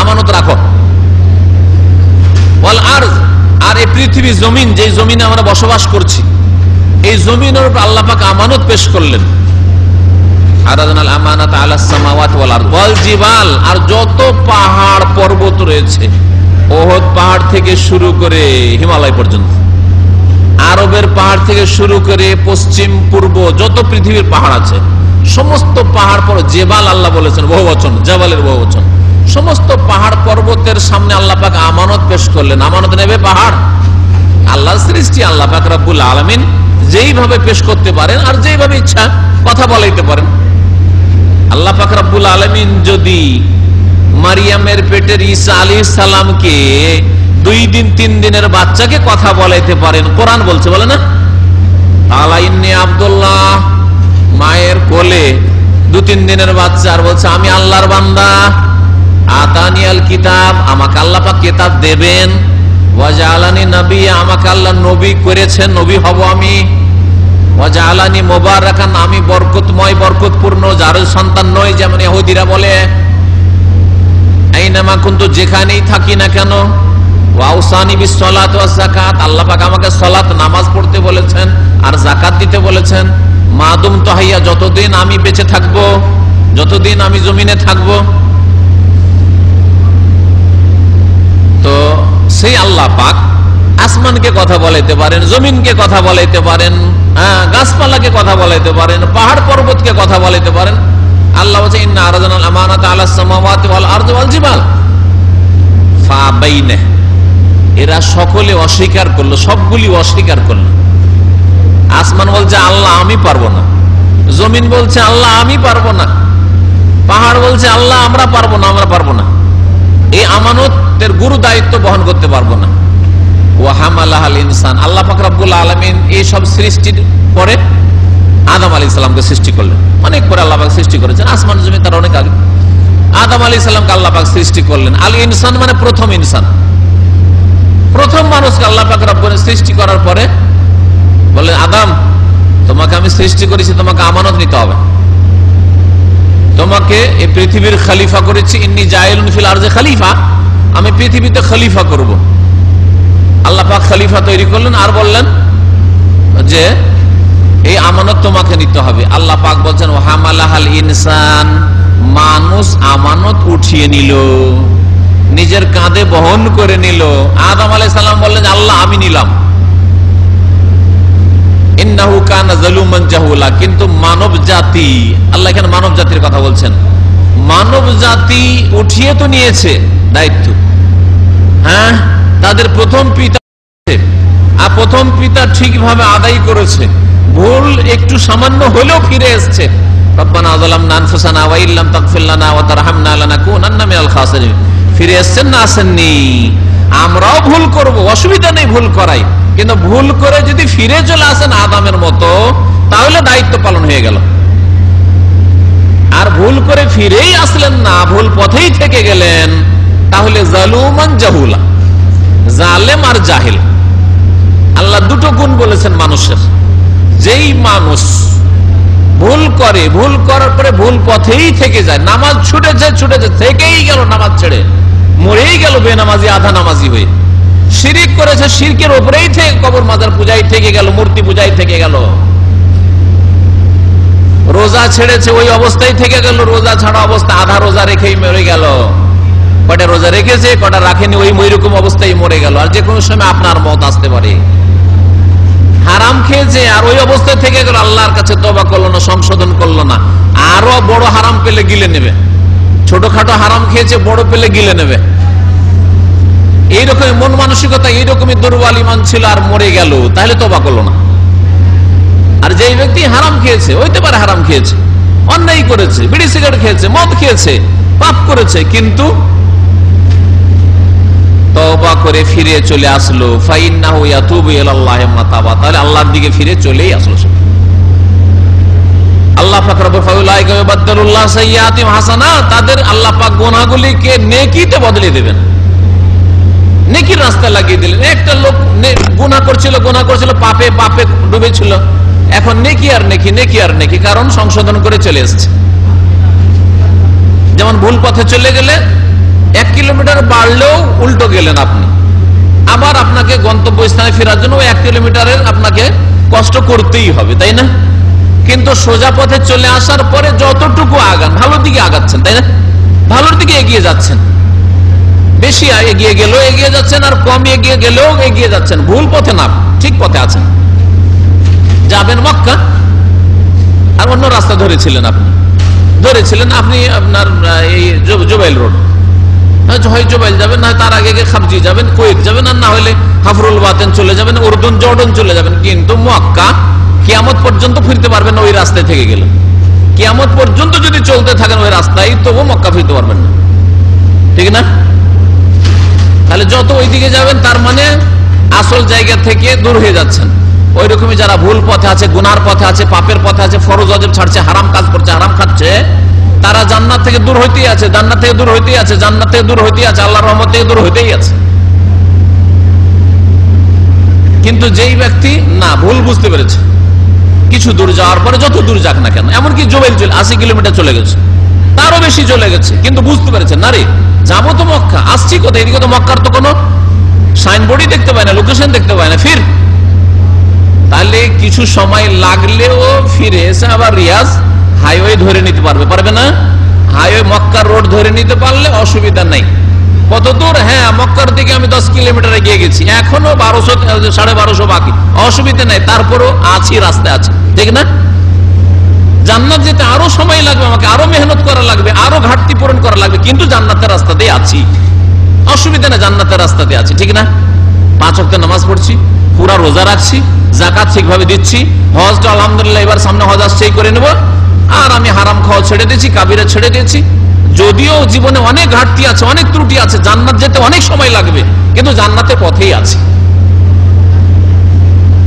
আমানত রাখো। ওয়াল আরদ, আর এই পৃথিবী জমিন, যে জমিনে আমরা বসবাস করছি, এই জমিনের উপর আল্লাহ পাক আমানত পেশ করলেন। আরাদনাল আমানাতা আলাস সামাওয়াতি ওয়াল আরদ ওয়াল জিবাল, আর যত পাহাড় পর্বত রয়েছে, ওহদ পাহাড় থেকে শুরু করে হিমালয় পর্যন্ত, আরবের পাহাড় থেকে শুরু করে পশ্চিম পূর্ব যত পৃথিবীর পাহাড় আছে, সমস্ত পাহাড় পর্বত, জেবাল আল্লাহ বলেছেন বহুবচন, জাবালের বহুবচন, সমস্ত পাহাড় পর্বতের সামনে আল্লাহ পাক আমানত পেশ করলেন। আমানত নেবে পাহাড়? আল্লাহর সৃষ্টি, আল্লাহ পাক রব্বুল আলামিন যেইভাবে পেশ করতে পারেন আর যেইভাবে ইচ্ছা কথা বলাইতে পারেন। আল্লাহ পাক রব্বুল আলামিন যদি মারিয়ামের পেটের ঈসা আলাইহিস সালামকে 2 দিন 3 দিনের বাচ্চাকে কথা বলাইতে পারেন, কোরআন বলছে, বলে না, আলা ইন্নী আব্দুল্লাহ, মায়ের কোলে 2-3 দিনের বাচ্চা, আর বলছে আমি আল্লাহর বান্দা, আতানিয়াল কিতাব, আমাকে আল্লাহ পাক কিতাব দেবেন, ওয়া জাআলানি নবিয়্যা, আমাকে আল্লাহ নবী করেছেন, নবী হব আমি, ওয়া জাআলানি মুবারাকান, আমি বরকতময়, বরকতপূর্ণ, যার সন্তান নয়, যেমন ইহুদিরা বলে, আইনামা কুনতু, যেখানেই থাকি না কেন, ওয়া আউসানি বিস সালাত ওয়াজ যাকাত, আল্লাহ পাক আমাকে সালাত, নামাজ পড়তে বলেছেন আর যাকাত দিতে বলেছেন, মাদুম তাহিয়া, যতদিন আমি বেঁচে থাকব, যতদিন আমি জমিনে থাকব। তো সেই আল্লাহ পাক আসমানকে কথা বলাইতে পারেন, জমিনকে কথা বলাইতে পারেন, গাছপালাকে কথা বলাইতে পারেন, পাহাড় পর্বতকে কথা বলাইতে পারেন। আল্লাহ বলছে, ইন্না আরাদনাল আমানাতা আলাস সামাওয়াতি ওয়াল আরদি ওয়াল জিবাল ফাআবাইনা, এরা সকলে অস্বীকার করলো, সবগুলি অস্বীকার করলো। আসমান বলছে আল্লাহ আমি পারবো না, জমিন বলছে আল্লাহ আমি পারবো না, পাহাড় বলছে আল্লাহ আমরা পারবো না, আমরা পারবো না, এই আমানতের গুরু দায়িত্ব বহন করতে পারবো না। ওয়া হামালাহাল ইনসান। আল্লাহ পাক রব্বুল আলামিন এই সব সৃষ্টির পরে আদম আলাইহিস সালামকে সৃষ্টি করলেন। অনেক পরে আল্লাহ পাক সৃষ্টি করেছেন, আসমান জমিন তার অনেক আগে। আদম আলাইহিস সালামকে আল্লাহ পাক সৃষ্টি করলেন। আল ইনসান মানে প্রথম ইনসান, প্রথম মানুষকে আল্লাহ পাক রব্বুল সৃষ্টি করার পরে বললেন, আদম তোমাকে আমি সৃষ্টি করেছি, তোমাকে আমানত নিতে হবে, তোমাকে এই পৃথিবীর খলিফা করেছি। ইন্নী জাইলুন ফিল আরজি খলিফা, আমি পৃথিবীতে খলিফা করব। আল্লাহ পাক খলিফা তৈরি করলেন আর বললেন যে এই আমানত তোমাকে নিতে হবে। আল্লাহ পাক বলছেন ওয়া হামালাহাল ইনসান, মানুষ আমানত উঠিয়ে নিল, নিজের কাঁধে বহন করে নিল। আদম আলাইহিস সালাম বললেন আল্লাহ আমি নিলাম। ইন্নাহু কানা যালুমান জাহুলা, কিন্তু মানব জাতি, আল্লাহ এখানে মানব জাতির কথা বলছেন, মানব জাতি উঠিয়ে তো নিয়েছে দায়িত্ব। হ্যাঁ, তাদের প্রথম পিতা আর প্রথম পিতা ঠিকভাবে আদায় করেছে, ভুল একটু সামান্য হলেও ফিরে এসছে। রব্বানা যালামনা আনফুসানা ওয়া ইল্লাম তাগফির লানা ওয়া তারহামনা লানাকুনান্না মিনাল খাসিরিন। ফিরে এসেছেন না আসেননি? আমরাও ভুল করব, অসুবিধা নেই ভুল করাই, কিন্তু ভুল করে যদি ফিরে চলে আসেন আদমের মতো তাহলে দায়িত্ব পালন হয়ে গেল। আর ভুল করে ফিরেই আসলেন না, ভুল পথেই থেকে গেলেন, তাহলে জালুমান জাহুলা, জালেম আর জাহিল। আল্লাহ দুটো গুণ বলেছেন মানুষের। যেই মানুষ ভুল করে, ভুল করার পরে ভুল পথেই থেকে যায়, নামাজ ছুটেছে থেকেই গেল, নামাজ ছেড়ে মরেই গেল বেনামাজি আধা নামাজি হয়ে। শিরিক করেছে, শিরকের উপরেই থেকে কবর মাজার পূজাই থেকে গেল, মূর্তি পূজাই থেকে গেল। রোজা ছেড়েছে, ওই অবস্থায় থেকে গেল, রোজা ছাড়া অবস্থা, আধা রোজা রেখেই মরে গেল। কটা রোজা রেখেছে, কটা রাখেনি, ওই রকম অবস্থায় মরে গেল। আর যে কোনো সময় আপনার মত আসতে পারে। হারাম খেয়েছে আর ওই অবস্থায় থেকে গেল, আল্লাহর কাছে তওবা করলো না, সংশোধন করলো না, আরো বড় হারাম পেলে গিলে নেবে। ছোটখাটো হারাম খেয়েছে, বড় পেলে গিলে নেবে। এইরকম মন মানসিকতা, এইরকমই দুর্বল ঈমান ছিল আর মরে গেল, তাহলে তওবা করলো না। আর যেই ব্যক্তি হারাম খেয়েছে, হইতে পারে হারাম খেয়েছে, অন্যায় করেছে, বিড়ি সিগারেট খেয়েছে, মদ খেয়েছে, পাপ করেছে, কিন্তু তওবা করে ফিরে চলে আসলো, ফাইন্নাহু ইয়াতুবু ইলাল্লাহি মাতাবা, তাহলে আল্লাহর দিকে ফিরে চলেই আসলো। আল্লাহ পাক রব্বুল ফাউলাইকা ইউবাদদিলুল্লাহু সাইয়্যাতিহিম হাসানাত, তাদের আল্লাহ পাক গুনাহগুলিকে নেকিতে বদলে দেবেন, নেকির রাস্তা লাগিয়ে দিলেন। একটা লোক গুনাহ করছিল, পাপে ডুবেছিল, এখন নেকি আর নেকি, কারণ সংশোধন করে চলে এসেছে। যেমন ভুল পথে চলে গেলে 1 কিলোমিটার বাড়লেও উল্টো গেলেন আপনি, আবার আপনাকে গন্তব্যস্থানে ফেরার জন্য 1 কিলোমিটারের আপনাকে কষ্ট করতেই হবে, তাই না? কিন্তু সোজা পথে চলে আসার পরে যতটুকু আগান, ভালোর দিকে আগাচ্ছেন, তাই না? ভালোর দিকে এগিয়ে যাচ্ছেন। বেশি এগিয়ে গেলেও এগিয়ে যাচ্ছেন, আর কম এগিয়ে গেলেও এগিয়ে যাচ্ছেন। ভুল পথে না, ঠিক পথে আছেন। যাবেন মক্কা, আর অন্য রাস্তা ধরেছিলেন আপনি আপনার এই জুবাইল রোড, হয় জুবাইল যাবেন, না তার আগে খাবজি যাবেন, কুয়েত যাবেন, আর না হলে হাফরুল বাতেন চলে যাবেন, উর্দুন জর্ডন চলে যাবেন। কিন্তু মক্কা কিয়ামত পর্যন্ত ফিরতে পারবেন না ওই রাস্তায় থেকে গেলেন। কিয়ামত পর্যন্ত যদি চলতে থাকেন ওই রাস্তায়, তবু মক্কা ফিরতে পারবেন না, ঠিক না? তাহলে যত ওইদিকে যাবেন তার মানে আসল জায়গা থেকে দূর হয়ে যাচ্ছেন। ওই রকমই যারা ভুল পথে আছে, গুনার পথে আছে, পাপের পথে আছে, ফরজ ওয়াজিব ছাড়ছে, হারাম কাজ করছে, হারাম খাচ্ছে, তারা জান্নাত থেকে দূর হইতেই আছে, জান্নাত থেকে দূর হইতেই আছে, জান্নাত থেকে দূর হইতেই আছে, আল্লাহর রহমত থেকে দূর হইতেই আছে। কিন্তু যেই ব্যক্তি না ভুল বুঝতে পেরেছে, কিছু দূর যাওয়ার পরে, যত দূর যাক না কেন, এমনকি জুবাইল 80 কিলোমিটার চলে গেছে, তারও বেশি চলে গেছে, কিন্তু বুঝতে পেরেছে না রে যাবো তো মক্কা, আসছি কোথায়, এদিকে তো মক্কার তো কোনো সাইনবোর্ডই দেখতে পায় না, লোকেশন দেখতে পায় না, ফির। তাহলে কিছু সময় লাগলেও ফিরে এসে আবার রিয়াজ হাইওয়ে ধরে নিতে পারবে না? হাইওয়ে মক্কার রোড ধরে নিতে পারলে অসুবিধা নাই। কত দূর? হ্যাঁ, মক্কার দিকে আমি 10 কিলোমিটার এগিয়ে গেছি, এখনো 1200-1250 বাকি, অসুবিধা নাই, তারপরও আছি, রাস্তায় আছে, ঠিক না? জান্নাত যেতে আরো সময় লাগবে, আমাকে আরো মেহনত করা লাগবে, আরো ঘাটতি পূরণ করা লাগবে, কিন্তু জান্নাতের রাস্তাতেই আছি, অসুবিধা না, জান্নাতের রাস্তাতে আছি, ঠিক না? 5 ওয়াক্ত নামাজ পড়ছি, পুরা রোজা রাখছি, যাকাত ঠিকভাবে দিচ্ছি, হজটা আলহামদুলিল্লাহ এবার সামনে হজ আসছে করে নেব, আর আমি হারাম খাওয়া ছেড়ে দিয়েছি, কাবিরা ছেড়ে দিয়েছি। যদিও জীবনে অনেক ঘাটতি আছে, অনেক ত্রুটি আছে, জান্নাত যেতে অনেক সময় লাগবে, কিন্তু জান্নাতের পথেই আছি,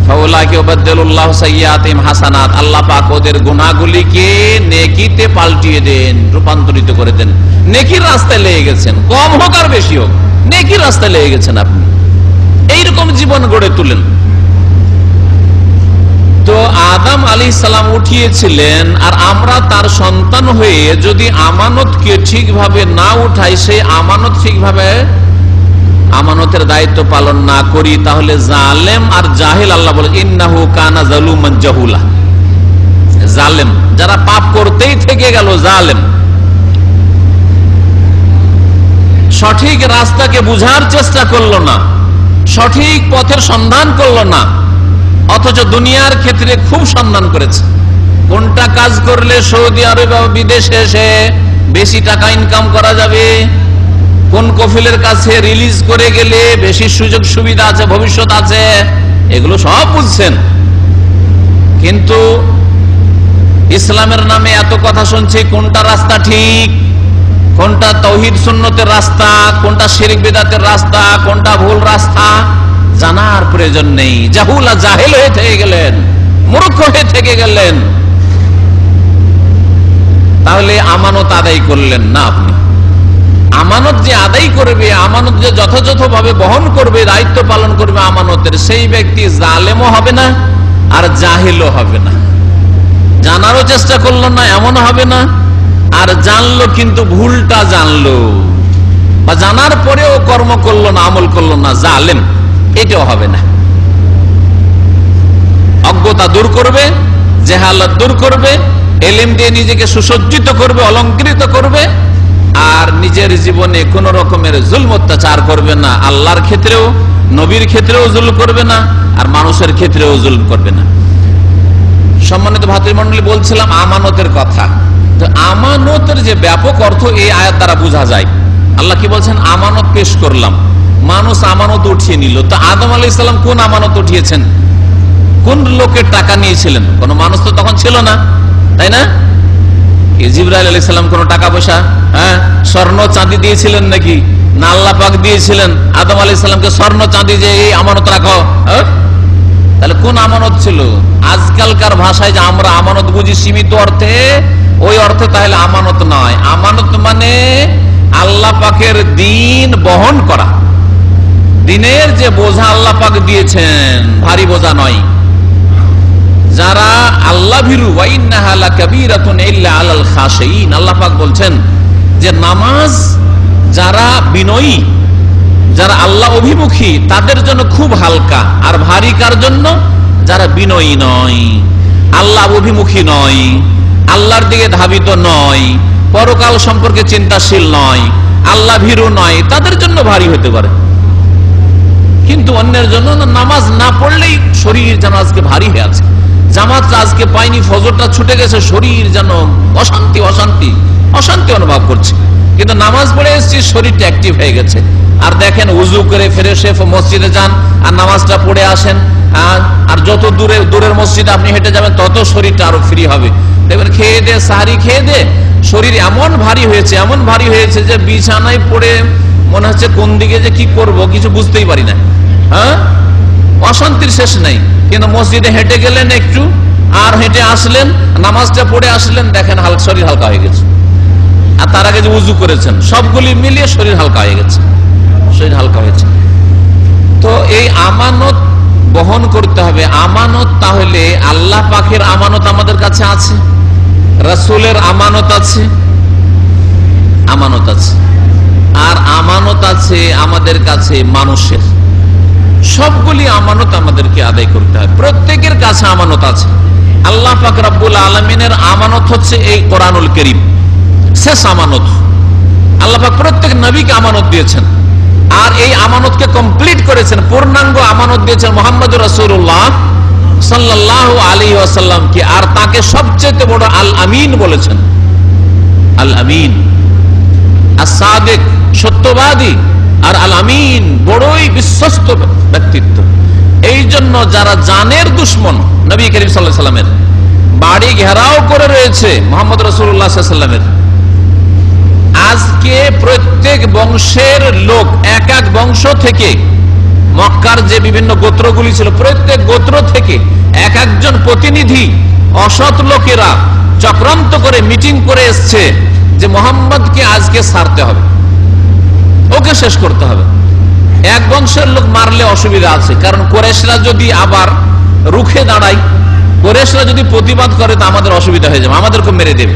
ফাউলাইকা ইউবাদদিলুল্লাহু সাইয়্যাতিহিম হাসানাত, আল্লাহ পাক ওদের গুনাহগুলিকে নেকিতে পাল্টিয়ে দেন, রূপান্তরিত করে দেন। নেকির রাস্তায় লেগে গেছেন, কম হোক আর বেশি হোক, নেকির রাস্তায় লেগে গেছেন আপনি, এইরকম জীবন গড়ে তুলেন। তো আদম আলাইহিস সালাম উঠিয়েছিলেন, আর আমরা তার সন্তান হয়ে যদি আমানতকে ঠিকভাবে না উঠাই, সেই আমানত ঠিকভাবে আমানতের দায়িত্ব পালন না করি, তাহলে জালেম আর জাহিল, আল্লাহ বলে ইন্নাহু কানা যালুমান জাহুলা, জালেম যারা পাপ করতেই থেকে গেল, জালেম সঠিক রাস্তাকে বুঝার চেষ্টা করলো না, সঠিক পথের সন্ধান করলো না, অথচ দুনিয়ার ক্ষেত্রে খুব সন্ধান করেছে। কোনটা কাজ করলে সৌদি আরব বা বিদেশে এসে বেশি টাকা ইনকাম করা যাবে, কোন কফিলের কাছে রিলিজ করে গেলে বেশি সুযোগ সুবিধা আছে, ভবিষ্যৎ আছে, এগুলো সব বুঝছেন। কিন্তু ইসলামের নামে এত কথা শুনছি, কোনটা রাস্তা ঠিক, কোনটা তাওহীদ সুন্নতের রাস্তা, কোনটা শিরক বিদআতের রাস্তা, কোনটা ভুল রাস্তা জানার প্রয়োজন নেই। জাহুলা জাহেল হয়ে থেকে গেলেন, মূর্খ হয়ে থেকে গেলেন। তাহলে আমানত আদায় করলেন না আপনি। আমানত যে আদায় করবে, আমানত যে যথাযথভাবে বহন করবে, দায়িত্ব পালন করবে আমানতের, সেই ব্যক্তি জালেমও হবে না আর জাহিলও হবে না। জানারও চেষ্টা করলো না এমন হবে না, আর জানলো কিন্তু ভুলটা জানলো, বা জানার পরেও কর্ম করলো না, আমল করলো না, জালেম এটাও হবে না। অজ্ঞতা দূর করবে, জেহালত দূর করবে, ইলম দিয়ে নিজেকে সুসজ্জিত করবে, অলংকৃত করবে, আর নিজের জীবনে কোন রকমের জুলম অত্যাচার করবে না। আল্লাহর ক্ষেত্রেও, নবীর ক্ষেত্রেও জুলম করবে না, আর মানুষের ক্ষেত্রেও জুলম করবে না। সম্মানিত ভাতৃমণ্ডলী, বলছিলাম আমানতের কথা। তো আমানতের যে ব্যাপক অর্থ এই আয়াত দ্বারা বোঝা যায়। আল্লাহ কি বলছেন? আমানত পেশ করলাম, মানুষ আমানত উঠিয়ে নিল। তো আদম আলাইহিস সালাম কোন আমানত উঠিয়েছেন? কোন লোকের টাকা নিয়েছিলেন? কোন মানুষ তো তখন ছিল না, তাই না? জিবরাইল আলাইহিস সালাম কোন টাকা পয়সা, স্বর্ণ চাঁদি দিয়েছিলেন নাকি? না আল্লাহ পাক দিয়েছিলেন আদম আলাইহিস সালামকে স্বর্ণ চাঁদি, যে এই আমানত রাখো। তাহলে কোন আমানত ছিল? আজকালকার ভাষায় যে আমরা আমানত বুঝি সীমিত অর্থে, ওই অর্থে তাহলে আমানত নয়। আমানত মানে আল্লাহ পাকের দ্বীন বহন করা, দ্বীনের যে বোঝা আল্লাহ পাক দিয়েছেন, ভারী বোঝা নয়। যারা আল্লাহ ভীরু, ওয়া ইন্নাহা লাকাবীরাতুন ইল্লা আলাল খাশিঈন, আল্লাহ পাক বলছেন যে নামাজ যারা বিনয়ী, যারা আল্লাহ অভিমুখী, তাদের জন্য খুব হালকা, আর ভারী কার জন্য? যারা বিনয়ী নয়, আল্লাহ অভিমুখী নয়, আল্লাহর দিকে ধাবিত নয়, পরকাল সম্পর্কে চিন্তাশীল নয়, আল্লাহ ভীরু নয়, তাদের জন্য ভারী হতে পারে। কিন্তু অন্যের জন্য নামাজ না পড়লেই শরীর যেন আজকে ভারী হয়ে আছে, জামাতটা আজকে পাইনি, ফজরটা ছুটে গেছে, শরীর যেন অশান্তি অশান্তি অশান্তি অনুভব করছে। কিন্তু নামাজ পড়ে এসেছি, শরীরটা অ্যাক্টিভ হয়ে গেছে। আর দেখেন, উজু করে ফ্রেশ হয়ে মসজিদে যান আর নামাজটা পড়ে আসেন, আর যত দূরের মসজিদে আপনি হেঁটে যাবেন, তত শরীরটা আরো ফ্রি হবে। দেখবেন খেয়ে দে, সাহারি খেয়ে দে, শরীর এমন ভারী হয়েছে, এমন ভারী হয়েছে যে বিছানায় পড়ে মনে হচ্ছে কোন দিকে যে কি করব কিছু বুঝতেই পারি না। অশান্তির শেষ নাই। কিন্তু মসজিদে হেঁটে গেলেন একটু, আর হেঁটে আসলেন, নামাজটা পড়ে আসলেন, দেখেন শরীর হালকা হয়ে গেছে। আর তার আগে যে উজু করেছেন, সবগুলি মিলিয়ে শরীর হালকা হয়ে গেছে, শরীর হালকা হয়েছে। তো এই আমানত বহন করতে হবে। আমানত তাহলে আল্লাহ পাকের আমানত আমাদের কাছে আছে, রাসূলের আমানত আছে, আমানত আছে, আর আমানত আছে আমাদের কাছে মানুষের। সবগুলি আমানত আমাদেরকে আদায় করতে হবে। প্রত্যেকের কাছে আমানত আছে। আল্লাহ পাক রব্বুল আলামিনের আমানত হচ্ছে এই কোরআনুল কারীম, শেষ আমানত। আল্লাহ পাক প্রত্যেক নবীকে আমানত দিয়েছেন, আর এই আমানতকে কমপ্লিট করেছেন, পূর্ণাঙ্গ আমানত দিয়েছেন মুহাম্মদুর রাসূলুল্লাহ সাল্লাল্লাহু আলাইহি ওয়াসাল্লামকে। আর তাকে সবচেয়ে বড় আল আমিন বলেছেন। আল আমিন, আস-সাদিক, সত্যবাদী, আর আল আমিন বড়ই বিশ্বস্ত ব্যক্তিত্ব। এই জন্য যারা জানের দুশ্মন নবী করিম সাল্লাল্লাহু আলাইহি ওয়াসাল্লামের, বাড়ি ঘেরাও করে রয়েছে মুহাম্মদ রাসূলুল্লাহ সাল্লাল্লাহু আলাইহি ওয়াসাল্লামের, আজকে প্রত্যেক বংশের লোক, এক এক বংশ থেকে মক্কার যে বিভিন্ন গোত্রগুলি ছিল, প্রত্যেক গোত্র থেকে এক একজন প্রতিনিধি, অসৎ লোকেরা চক্রান্ত করে মিটিং করে এসছে যে মোহাম্মদকে আজকে ছাড়তে হবে, ওকে শেষ করতে হবে। এক বংশের লোক মারলে অসুবিধা আছে, কারণ কুরাইশরা যদি আবার রুখে দাঁড়ায়, কুরাইশরা যদি প্রতিবাদ করে তো আমাদের অসুবিধা হয়ে যাবে, আমাদেরকে মেরে দেবে।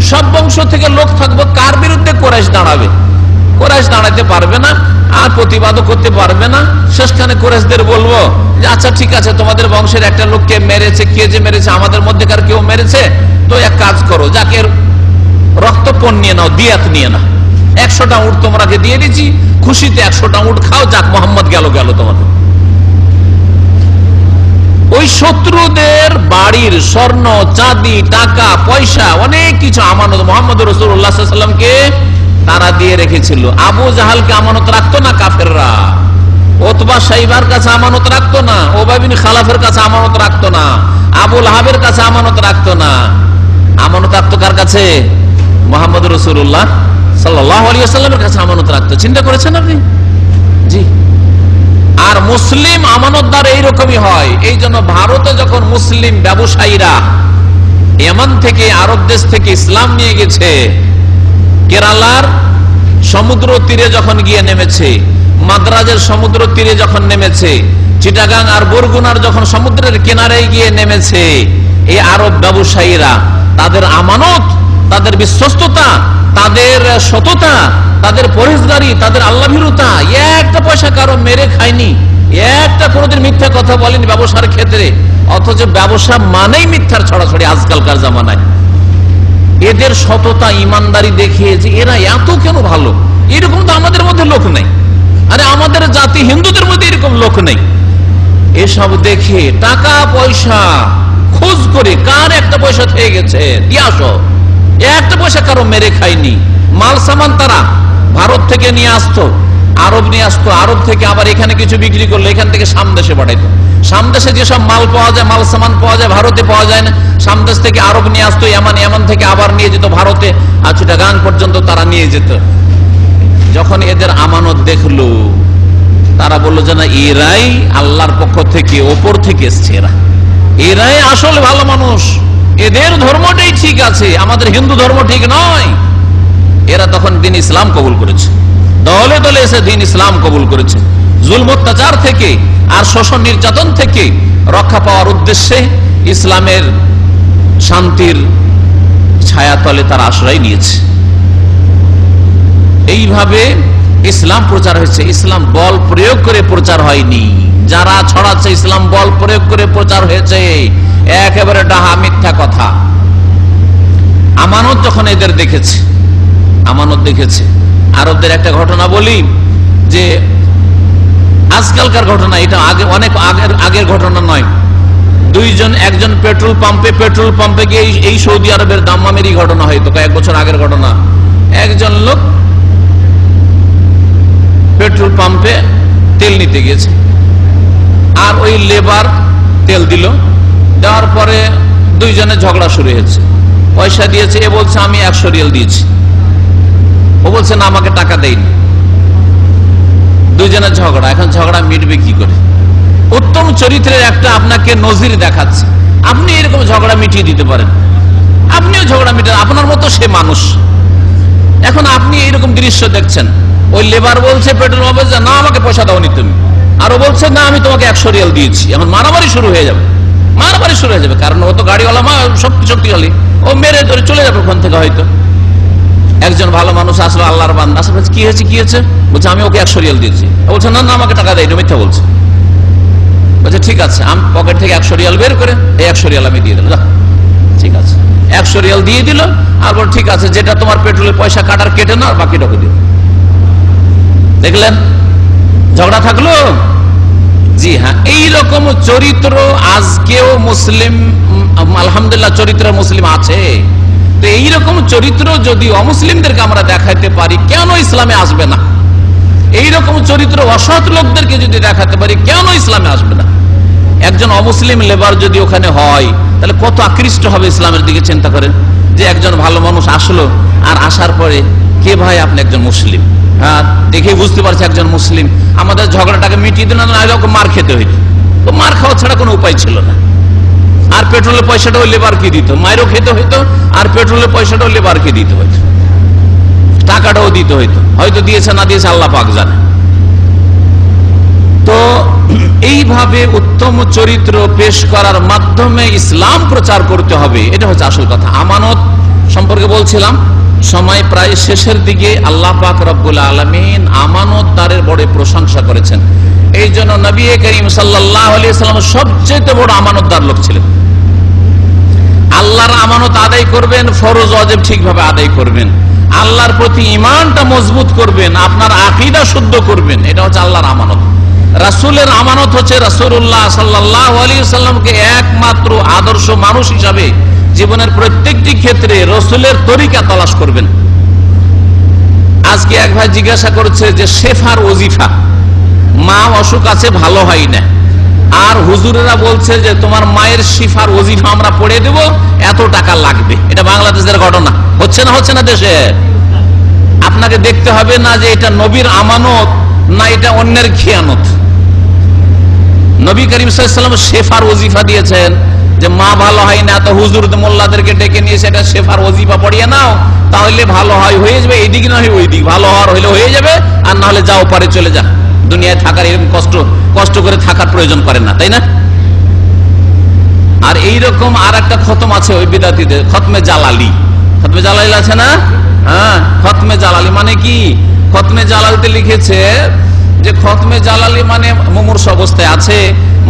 সব বংশ থেকে লোক থাকবো, কার বিরুদ্ধে কুরাইশ দাঁড়াবে? কুরাইশ দাঁড়াতে পারবে না, আর প্রতিবাদও করতে পারবে না। শেষখানে কুরাইশদের বলবো যে আচ্ছা ঠিক আছে, তোমাদের বংশের একটা লোককে মেরেছে, কে যে মেরেছে, আমাদের মধ্যেকার কেউ মেরেছে, তো এক কাজ করো, যাকে রক্তপণ নিয়ে নাও, দিয়াত নিয়ে নাও, 100টা উট তোমরাকে দিয়ে দিচ্ছি, খুশিতে 100টা উট খাও, যাক মোহাম্মদ গেল তোমাদের। ওই শত্রুদের বাড়ির স্বর্ণ চাঁদি টাকা পয়সা অনেক কিছু আমানত মোহাম্মদ রাসূলুল্লাহ সাল্লাল্লাহু আলাইহি ওয়াসাল্লামকে তারা দিয়ে রেখেছিল। আবু জাহালকে আমানত রাখতো না কাফেররা, ওতবা সাইবার কাছে আমানত রাখতো না, উবাই বিন খালাফের কাছে আমানত রাখতো না, আবু লাহাবের কাছে আমানত রাখতো না। আমানত রাখতো কার কাছে? মুহাম্মদ রাসূলুল্লাহ সাল্লাল্লাহু আলাইহি ওয়াসাল্লামের কাছে আমানত রাখতো। চিন্তা করেছেন আপনি? জি। আর মুসলিম আমানতদার এইরকমই হয়। এই জন্য ভারতে যখন মুসলিম ব্যবসায়ীরা ইয়ামান থেকে, আরব দেশ থেকে ইসলাম নিয়ে গেছে, কেরালার সমুদ্র তীরে যখন গিয়ে নেমেছে, মাদ্রাজের সমুদ্র তীরে যখন নেমেছে, চিটাগাং আর বরগুনার যখন সমুদ্রের কিনারে গিয়ে নেমেছে, এই আরব ব্যবসায়ীরা তাদের আমানত, তাদের বিশ্বস্ততা, তাদের সততা, তাদের পরহেজগারি, তাদের আল্লাহভীরুতা, একটা পয়সা কারো মেরে খায়নি, একটা কোনোদিন মিথ্যা কথা বলেনি ব্যবসার ক্ষেত্রে। অথচ ব্যবসা মানেই মিথ্যার ছড়াছড়ি আজকালকার জামানায়। এদের সততা ইমানদারি দেখে যে এরা এত কেন ভালো, এরকম তো আমাদের মধ্যে লোক নেই, আরে আমাদের জাতি হিন্দুদের মধ্যে এরকম লোক নেই। এসব দেখে টাকা পয়সা খোঁজ করে কার একটা পয়সা থেকে গেছে দিয়ে আসো, একটা পয়সা কারো মেরে খায়নি। মাল সামান তারা ভারত থেকে নিয়ে আসতো, আরব নিয়ে আসতো, আরব থেকে আবার এখানে কিছু বিক্রি করলো, এখান থেকে সামদেশে পাঠাইতো। সামদেশে যেসব মাল পাওয়া যায়, মাল সামান পাওয়া যায়, ভারতে পাওয়া যায় না, সামদেশ থেকে আরব নিয়ে আসতো, ইয়ামান থেকে আবার নিয়ে যেত ভারতে, আর চিটাগাং পর্যন্ত তারা নিয়ে যেত। যখন এদের আমানত দেখলো, তারা বললো যে না, এরাই আল্লাহর পক্ষ থেকে, ওপর থেকে এসছে, এরাই আসলে ভালো মানুষ, এদের ধর্মটাই ঠিক আছে, আমাদের হিন্দু ধর্ম ঠিক নয়। এরা তখন দিন ইসলাম কবুল করেছে, দলে দলে এসে দিন ইসলাম কবুল করেছে। জুলম অত্যাচার থেকে আর শোষণ নির্যাতন থেকে রক্ষা পাওয়ার উদ্দেশ্যে ইসলামের শান্তির ছায়াতলে তারা আশ্রয় নিয়েছে। এইভাবে ইসলাম প্রচার হয়েছে। ইসলাম বল প্রয়োগ করে প্রচার হয়নি। যারা ছড়াচ্ছে ইসলাম বল প্রয়োগ করে প্রচার হয়েছে, একেবারে ডাহা মিথ্যা কথা। আমানত যখন এদের দেখেছে, আমানত দেখেছে। আরবদের একটা ঘটনা বলি, যে আজকালকার ঘটনা, এটা আগে অনেক আগের ঘটনা নয়। একজন পেট্রোল পাম্পে গিয়ে, এই সৌদি আরবের দাম্মামেরই ঘটনা, হয়তো কয়েক বছর আগের ঘটনা। একজন লোক পেট্রোল পাম্পে তেল নিতে গিয়েছে, আর ওই লেবার তেল দিল, দেওয়ার পরে দুইজনে ঝগড়া শুরু হয়েছে। পয়সা দিয়েছে, এ বলছে আমি 100 রিয়াল দিয়েছি, ও বলছে না আমাকে টাকা দেয়নি। দুইজনের ঝগড়া। এখন ঝগড়া মিটবে কি করে? উত্তম চরিত্রের একটা আপনাকে নজির দেখাচ্ছে, আপনি এরকম ঝগড়া মিটিয়ে দিতে পারেন, আপনিও ঝগড়া মিটান, আপনার মতো সে মানুষ। এখন আপনি এরকম দৃশ্য দেখছেন, ওই লেবার বলছে পেট্রোল পাম্পে যে না আমাকে পয়সা দাওনি তুমি, আর ও বলছে না আমি তোমাকে 100 রিয়াল দিয়েছি। এখন মারামারি শুরু হয়ে যাবে, কারণ ও তো গাড়িওয়ালা, শক্তিশালী, ও মেরে ধরে চলে যাবে ওখান থেকে হয়তো। একজন ভালো মানুষ আসলো, আল্লাহর বান্দা, আসলে কি হয়েছে? বলছে আমি ওকে 100 রিয়াল দিয়েছি। বলছে না আমাকে টাকা দেয়নি, মিথ্যা বলছে। বলছে ঠিক আছে, আমি পকেট থেকে 100 রিয়াল বের করে এই 100 রিয়াল আমি দিয়ে দিলাম। ঠিক আছে, 100 রিয়াল দিয়ে দিল, আর বল ঠিক আছে, যেটা তোমার পেট্রোলের পয়সা কাটার কেটে না, আর বাকিটাকে দিল। দেখলেন ঝগড়া থাকলো। জি হ্যাঁ, এইরকম চরিত্র আজকেও মুসলিম, আলহামদুলিল্লাহ চরিত্রের মুসলিম আছে। তো এইরকম চরিত্র যদি অমুসলিমদেরকে আমরা দেখাতে পারি, কেন ইসলামে আসবে না? এইরকম চরিত্র অসৎ লোকদেরকে যদি দেখাতে পারি, কেন ইসলামে আসবে না? একজন অমুসলিম লেবার যদি ওখানে হয়, তাহলে কত আকৃষ্ট হবে ইসলামের দিকে। চিন্তা করেন যে একজন ভালো মানুষ আসলো, আর আসার পরে কে ভাই আপনি একজন মুসলিম, হ্যাঁ, দেখে বুঝতে পারছে একজন মুসলিম। আমাদের ঝগড়াটাকে মিটিয়ে দিল, না হলে ওকে মার খেতে হইতো। তো মার খাওয়া ছাড়া কোনো উপায় ছিল না। আর পেট্রোলের পয়সাটাও লেবারকে দিত, মায়েরও খেতে হইতো, আর পেট্রোলের পয়সাটাও লেবারকে দিতে হইতো, টাকাটাও দিতে হইতো। হয়তো দিয়েছে না দিয়েছে আল্লাহ পাক জানে। তো এইভাবে উত্তম চরিত্র পেশ করার মাধ্যমে ইসলাম প্রচার করতে হবে, এটা হচ্ছে আসল কথা। আমানত সম্পর্কে বলছিলাম, সময় প্রায় শেষের দিকে। আল্লাহ পাক রব্বুল আলামিন আমানতদারের বড় প্রশংসা করেছেন। এই জন্য নবী করিম সাল্লাল্লাহু আলাইহি ওয়াসাল্লাম সবচেয়ে বড় আমানতদার লোক ছিলেন। আল্লাহর আমানত আদায় করবেন, ফরজ ওয়াজিব ঠিকভাবে আদায় করবেন, আল্লাহর প্রতি ঈমানটা মজবুত করবেন, আপনার আকীদা শুদ্ধ করবেন, এটা হচ্ছে আল্লাহর আমানত। রাসূলের আমানত হচ্ছে রাসূলুল্লাহ সাল্লাল্লাহু আলাইহি ওয়াসাল্লামকে একমাত্র আদর্শ মানুষ হিসাবে জীবনের প্রত্যেকটি ক্ষেত্রে রাসূলের তরিকা তালাশ করবেন। আজকে এক ভাই জিজ্ঞাসা করছে যে শেফার ওজিফা, মা অসুখ আছে ভালো হয় না, আর হুজুরেরা বলছে যে তোমার মায়ের শিফার ওজিফা আমরা পড়ে দেব, এত টাকা লাগবে। এটা বাংলাদেশের ঘটনা, হচ্ছে না দেশে। আপনাকে দেখতে হবে না যে এটা নবীর আমানত না এটা অন্যের খেয়ানত। নবী করিম সাল্লাল্লাহু আলাইহি ওয়াসাল্লাম শেফার ওজিফা দিয়েছেন যে মা ভালো হয় না, তো হুজুর মোল্লাদেরকে ডেকে নিয়ে সেটা শেফার ওজিফা পড়িয়ে নাও, তাহলে ভালো হয়, হয়ে যাবে। এইদিক না হয় ওই দিক, ভালো হওয়ার হইলে হয়ে যাবে, আর না হলে যাও পারে চলে যা। দুনিয়ায় থাকার এরকম কষ্ট করে থাকার প্রয়োজন করেন না, তাই না? আর এইরকম আর একটা খতম আছে ওই বিদাতীদের, খতমে জালালি। খতমে জালালি আছে না? হ্যাঁ, খতমে জালালি মানে কি? খতমে জালালিতে লিখেছে যে খতমে জালালি মানে মুমূর্ষু অবস্থায় আছে,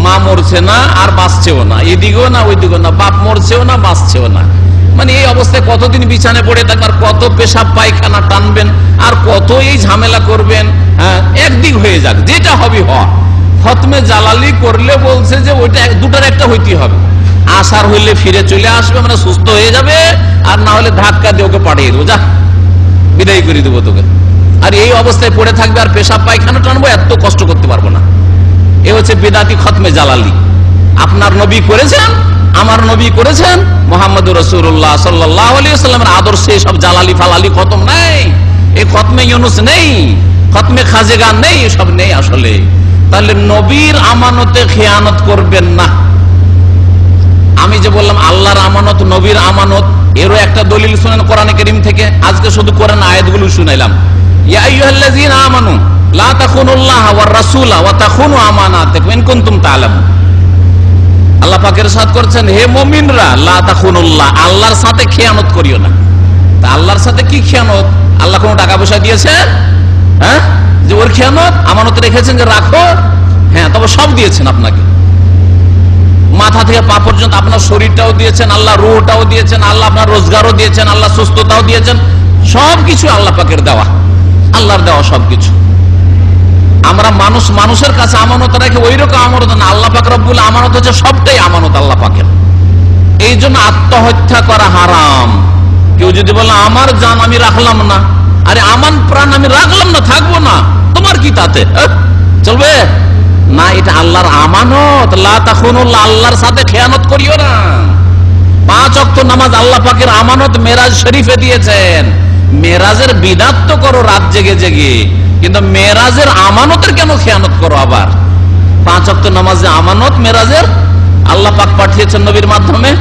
মা মরছে না আর বাঁচছেও না, এদিকেও না ওইদিকেও না, বাপ মরছেও না বাঁচছেও না, মানে এই অবস্থায় কতদিন বিছানে পড়ে থাকবেন, আর কত পেশাব পায়খানা টানবেন, আর কত এই ঝামেলা করবেন। হ্যাঁ, একদিক হয়ে যাক, যেটা হবে হয়। খতমে জালালি করলে বলছে যে ওইটা দুটার একটা হইতে হবে। আসার হইলে ফিরে চলে আসবে, মানে সুস্থ হয়ে যাবে, আর না হলে ধাক্কা দিয়ে ওকে পাঠিয়ে দেবো, যা বিদায় করে দেবো তোকে। আর এই অবস্থায় পড়ে থাকবে আর পেশাব পায়খানা টানবো, এত কষ্ট করতে পারবো না। এ হচ্ছে বিদাতি খতমে জালালি। আপনার নবী করেছেন, আমার নবী করেছেন, মুহাম্মদুর রাসূলুল্লাহ সাল্লাল্লাহু আলাইহি ওয়াসাল্লামের আদর্শে সব জালালি ফালালি খতম নাই, এই খতমে ইউনুস নেই, খতমে খাজেগা নেই, সব নেই আসলে। তাহলে নবীর আমানতে খেয়ানত করবেন না। আমি যে বললাম আল্লাহর আমানত, নবীর আমানত, এরও একটা দলিল শুনেন কোরআনে কারীম থেকে। আজকে শুধু কোরআন আয়াতগুলো শুনাইলাম। ইয়া আইয়ুহাল্লাযীনা আমানু লা তাখুনুল্লাহ ওয়ার রাসূলা ওয়া তাখুনু আমানাতাকুম ইন কুনতুম তা'লামুন। আল্লাহ পাক ইরশাদ করছেন, হে মুমিনরা, লা তাখুনুল্লাহ, আল্লাহর সাথে খেয়ানত করিও না। তা আল্লাহর সাথে কি খেয়ানত? আল্লাহ কোনো টাকা পয়সা দিয়েছেন? হ্যাঁ, যে ওর খেয়ানত আমানত রেখেছেন যে রাখো? হ্যাঁ, তবে সব দিয়েছেন আপনাকে, মাথা থেকে পা পর্যন্ত আপনার শরীরটাও দিয়েছেন আল্লাহ, রূহটাও দিয়েছেন আল্লাহ, আপনার রোজগারও দিয়েছেন আল্লাহ, সুস্থতাও দিয়েছেন, সবকিছু আল্লাহ পাকের দেওয়া, আল্লাহর দেওয়া সবকিছু। আমরা মানুষের কাছে আমানত রাখে ওই রকম আমানত না। আল্লাহ পাক রব্বুল আমানত হচ্ছে সবটাই আমানত আল্লাহ পাকের। এই জন্য আত্মহত্যা করা হারাম। কেউ যদি বলে আমার জান আমি রাখলাম না, আরে আমার প্রাণ আমি রাখলাম না, থাকবো না, তোমার কি তাতে? চলবে না, এটা আল্লাহর আমানত। লা তাখুনুল্লাহ, আল্লাহর সাথে খেয়ানত করিও না। 5 ওয়াক্ত নামাজ আল্লাহ পাকের আমানত, মেরাজ শরীফে দিয়েছেন। মেরাজের বিদাত তো করো রাত জেগে জেগে, কিন্তু মেরাজের আমানতের কেন খেয়ানত করো? আবার 5 ওয়াক্ত নামাজে আমানত, মেরাজের আল্লাহ পাক পাঠিয়েছেন নবীর মাধ্যমে।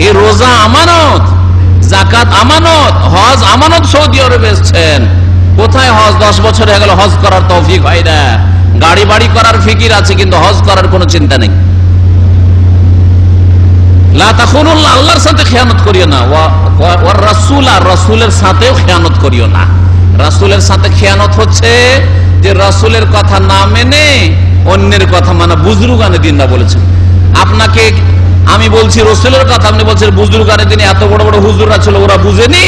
এই রোজা আমানত, যাকাত আমানত, হজ আমানত। সৌদি আরবে এসেছেন, কোথায় হজ? 10 বছর হয়ে গেল হজ করার তৌফিক হয় না। গাড়ি বাড়ি করার ফিকির আছে, কিন্তু হজ করার কোনো চিন্তা নেই। লা তাখুনুল্লাহ, আল্লাহর সাথে খেয়ানত করিও না। ওয়ার রাসূলা, রাসূলের সাথেও খেয়ানত করিও না। রাসূলের সাথে খেয়ানত হচ্ছে যে রাসূলের কথা না মেনে অন্যের কথা মানা। বুজরুগানে দিনরা বলেছেন, আপনাকে আমি বলছি রাসূলের কথা, আপনি বলছেন বুজরুগানে দিন, এত বড় বড় হুজুররা ছিল, ওরা বুঝেনি?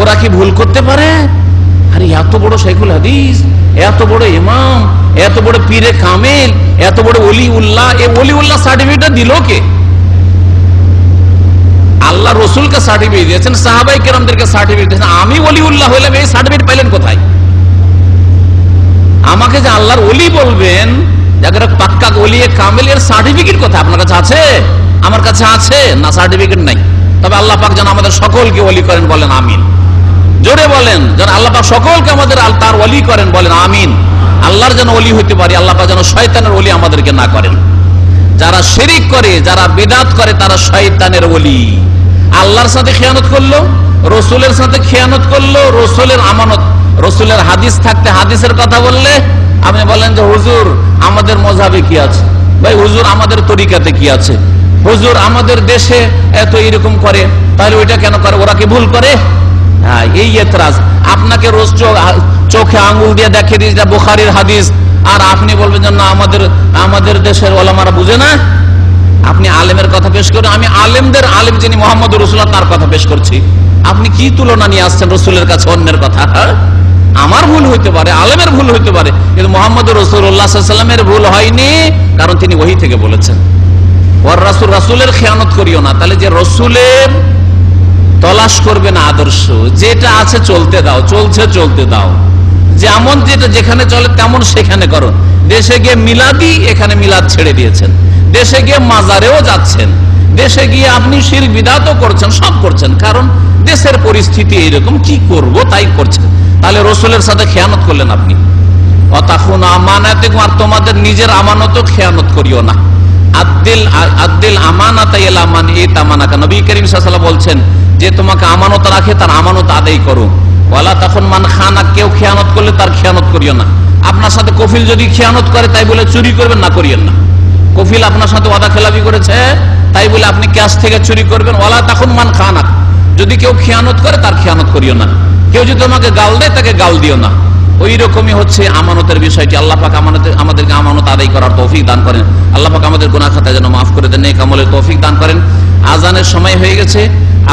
ওরা কি ভুল করতে পারে? আরে এত বড় শাইখুল হাদিস, এত বড় ইমাম, এত বড় পীরে কামেল, এত বড় ওলি উল্লাহ, এই ওলি উল্লাহ সার্টিফিকেট দিল কে? আল্লাহ রসুলকে সার্টিফিকেট দিয়েছেন, সাহাবায়ে কেরামদেরকে সার্টিফিকেট দিয়েছেন। আমি ওলি উল্লাহ হইলাম, এই সার্টিফিকেট পাইলেন কোথায়? আমাকে যে আল্লাহর ওলি বলবেন, যারা পাক্কা ওলি কামেল, এর সার্টিফিকেট কোথায়? আপনার কাছে আছে? আমার কাছে আছে না, সার্টিফিকেট নাই। তবে আল্লাহ পাক যেন আমাদের সকলকে ওলি করেন, বলেন আমিন। জোরে বলেন, যেন আল্লাহ পাক সকলকে আমাদের তার ওলি করেন, বলেন আমিন। আল্লাহর যেন ওলি হইতে পারি, আল্লাহ পাক যেন শয়তানের ওলি আমাদেরকে না করেন। যারা শিরিক করে, যারা বিদআত করে, তারা শয়তানের ওলি। আল্লাহর সাথে খেয়ানত করলো, রসুলের সাথে খেয়ানত করলো, রসুলের আমানত, রসুলের হাদিস থাকতে হাদিসের কথা বললে আপনি বলেন যে হুজুর আমাদের মযহাবে কি আছে, ভাই হুজুর আমাদের তরিকাতে কি আছে, হুজুর আমাদের দেশে এত এরকম করে, তাহলে ওইটা কেন করে, ওরা কি ভুল করে? হ্যাঁ, এই এতরাজ। আপনাকে রোজ চোখে আঙ্গুল দিয়ে দেখিয়ে দিয়েছে এটা বুখারীর হাদিস, আর আপনি বলবেন যে না আমাদের দেশের ওলামারা বুঝে না। আপনি আলেমের কথা পেশ করেন, আমি আলেমদের আলেম যিনি মুহাম্মদ রাসূলুল্লাহ তার কথা পেশ করছি। আপনি কি তুলনা নিয়ে আসছেন রসুলের কাছে অন্যের কথা? আমার ভুল হইতে পারে, আলেমের ভুল হইতে পারে, কিন্তু মুহাম্মদ রাসূলুল্লাহ সাল্লাল্লাহু আলাইহি ওয়াসাল্লামের ভুল হয়নি, কারণ তিনি ওহী থেকে বলেছেন ওয়ার রাসূল, রাসূলের খেয়ানত করিও না। তাহলে যে রসুলের তলাশ করবে না আদর্শ, যেটা আছে চলতে দাও, চলছে চলতে দাও, যেমন যেটা যেখানে চলে তেমন সেখানে করো। দেশে গিয়ে মিলাদি, এখানে মিলাদ ছেড়ে দিয়েছেন, দেশে গিয়ে মাজারেও যাচ্ছেন, দেশে গিয়ে আপনি শিরক বিদআতও করছেন, সব করছেন, কারণ দেশের পরিস্থিতি এইরকম, কি করব তাই করছেন। তাহলে রসুলের সাথে খেয়ানত করলেন আপনি। অতাখুন আমানাতিকুম, আর তোমাদের নিজের আমানতও খেয়ানত করিও না। আদ্দিল আমানাতা ইলা মান ইতামানাকা, নবী করিম সাল্লাল্লাহু আলাইহি ওয়াসাল্লাম বলছেন যে তোমাকে আমানত রাখে তার আমানত আদায় করো। ওয়ালা তখন মান খানা, কেউ খেয়ানত করলে তার খেয়ানত করিও না। আপনার সাথে কফিল যদি খেয়ানত করে তাই বলে চুরি করবেন না, করিয়েন না। কফিল আপনার সাথে ওয়াদা খেলাপি করেছে তাই বলে আপনি ক্যাশ থেকে চুরি করবেন, ওয়ালা তখন মান খানা, যদি কেউ খেয়ানত করে তার খেয়ানত করিও না। কেউ যদি তোমাকে গাল দেয় তাকে গাল দিও না। ওই রকমই হচ্ছে আমানতের বিষয়টি। আল্লাহ পাক আমাদেরকে আমানত আদায় করার তৌফিক দান করেন। আল্লাহ পাক আমাদের গুনাহ খাতা যেন মাফ করে দেন, নেক আমলের তৌফিক দান করেন। আজানের সময় হয়ে গেছে,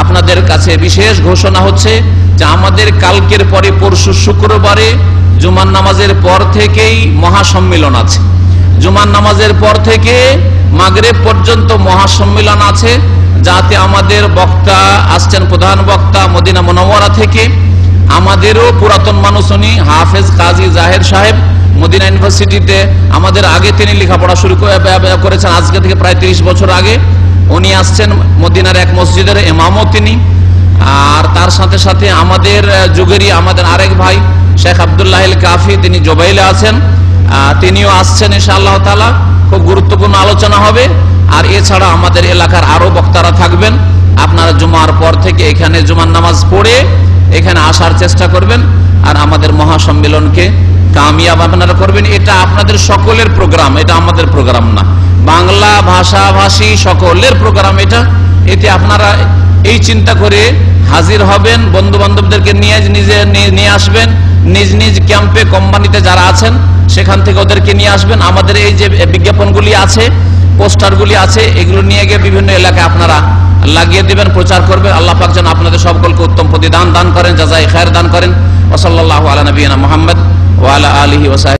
আপনাদের কাছে বিশেষ ঘোষণা হচ্ছে যে আমাদের কালকের পরে পরশু শুক্রবারে জুমার নামাজের পর থেকেই মহাসম্মেলন আছে। জুমার নামাজের পর থেকে মাগরিব পর্যন্ত মহাসম্মেলন আছে, যাতে আমাদের বক্তা আসছেন, প্রধান বক্তা মদিনা মুনাওয়ারা থেকে, আমাদেরও পুরাতন মানুষ উনি হাফেজ কাজী জাহের সাহেব, মদিনা ইউনিভার্সিটিতে আমাদের আগে তিনি লেখাপড়া শুরু করেছেন, আজকে থেকে প্রায় 30 বছর আগে। উনি আসছেন, মদিনার এক মসজিদের ইমামও তিনি। আর তার সাথে সাথে আমাদের যুগেরই আমাদের আরেক ভাই শেখ আব্দুল্লাহ আল কাফি, তিনি জুবাইলে আছেন, তিনিও আসছেন ইনশাআল্লাহ তাআলা। খুব গুরুত্বপূর্ণ আলোচনা হবে। আর এছাড়া আমাদের এলাকার আরো বক্তারা থাকবেন। আপনারা জুমার পর থেকে এখানে জুমার নামাজ পড়ে এখানে আসার চেষ্টা করবেন, আর আমাদের মহাসম্মেলনকে কামিয়াব আপনারা করবেন। এটা আপনাদের সকলের প্রোগ্রাম, এটা আমাদের প্রোগ্রাম না, বাংলা ভাষাভাষী সকলের প্রোগ্রাম এটা। এতে আপনারা এই চিন্তা করে হাজির হবেন, বন্ধু বান্ধবদেরকে নিয়ে আসবেন, নিজ নিজ ক্যাম্পে কোম্পানিতে যারা আছেন সেখান থেকে ওদেরকে নিয়ে আসবেন। আমাদের এই যে বিজ্ঞাপনগুলি আছে, পোস্টারগুলি আছে, এগুলো নিয়ে গিয়ে বিভিন্ন এলাকায় আপনারা লাগিয়ে দিবেন, প্রচার করবেন। আল্লাহ পাক যেন আপনাদের সকলকে উত্তম প্রতিদান দান করেন, জাযায়ে খায়ের দান করেন। ওয়া সাল্লাল্লাহু আলা নবিয়িনা মুহাম্মদ ওয়া আলা আলিহি ওয়া সাহবিহি।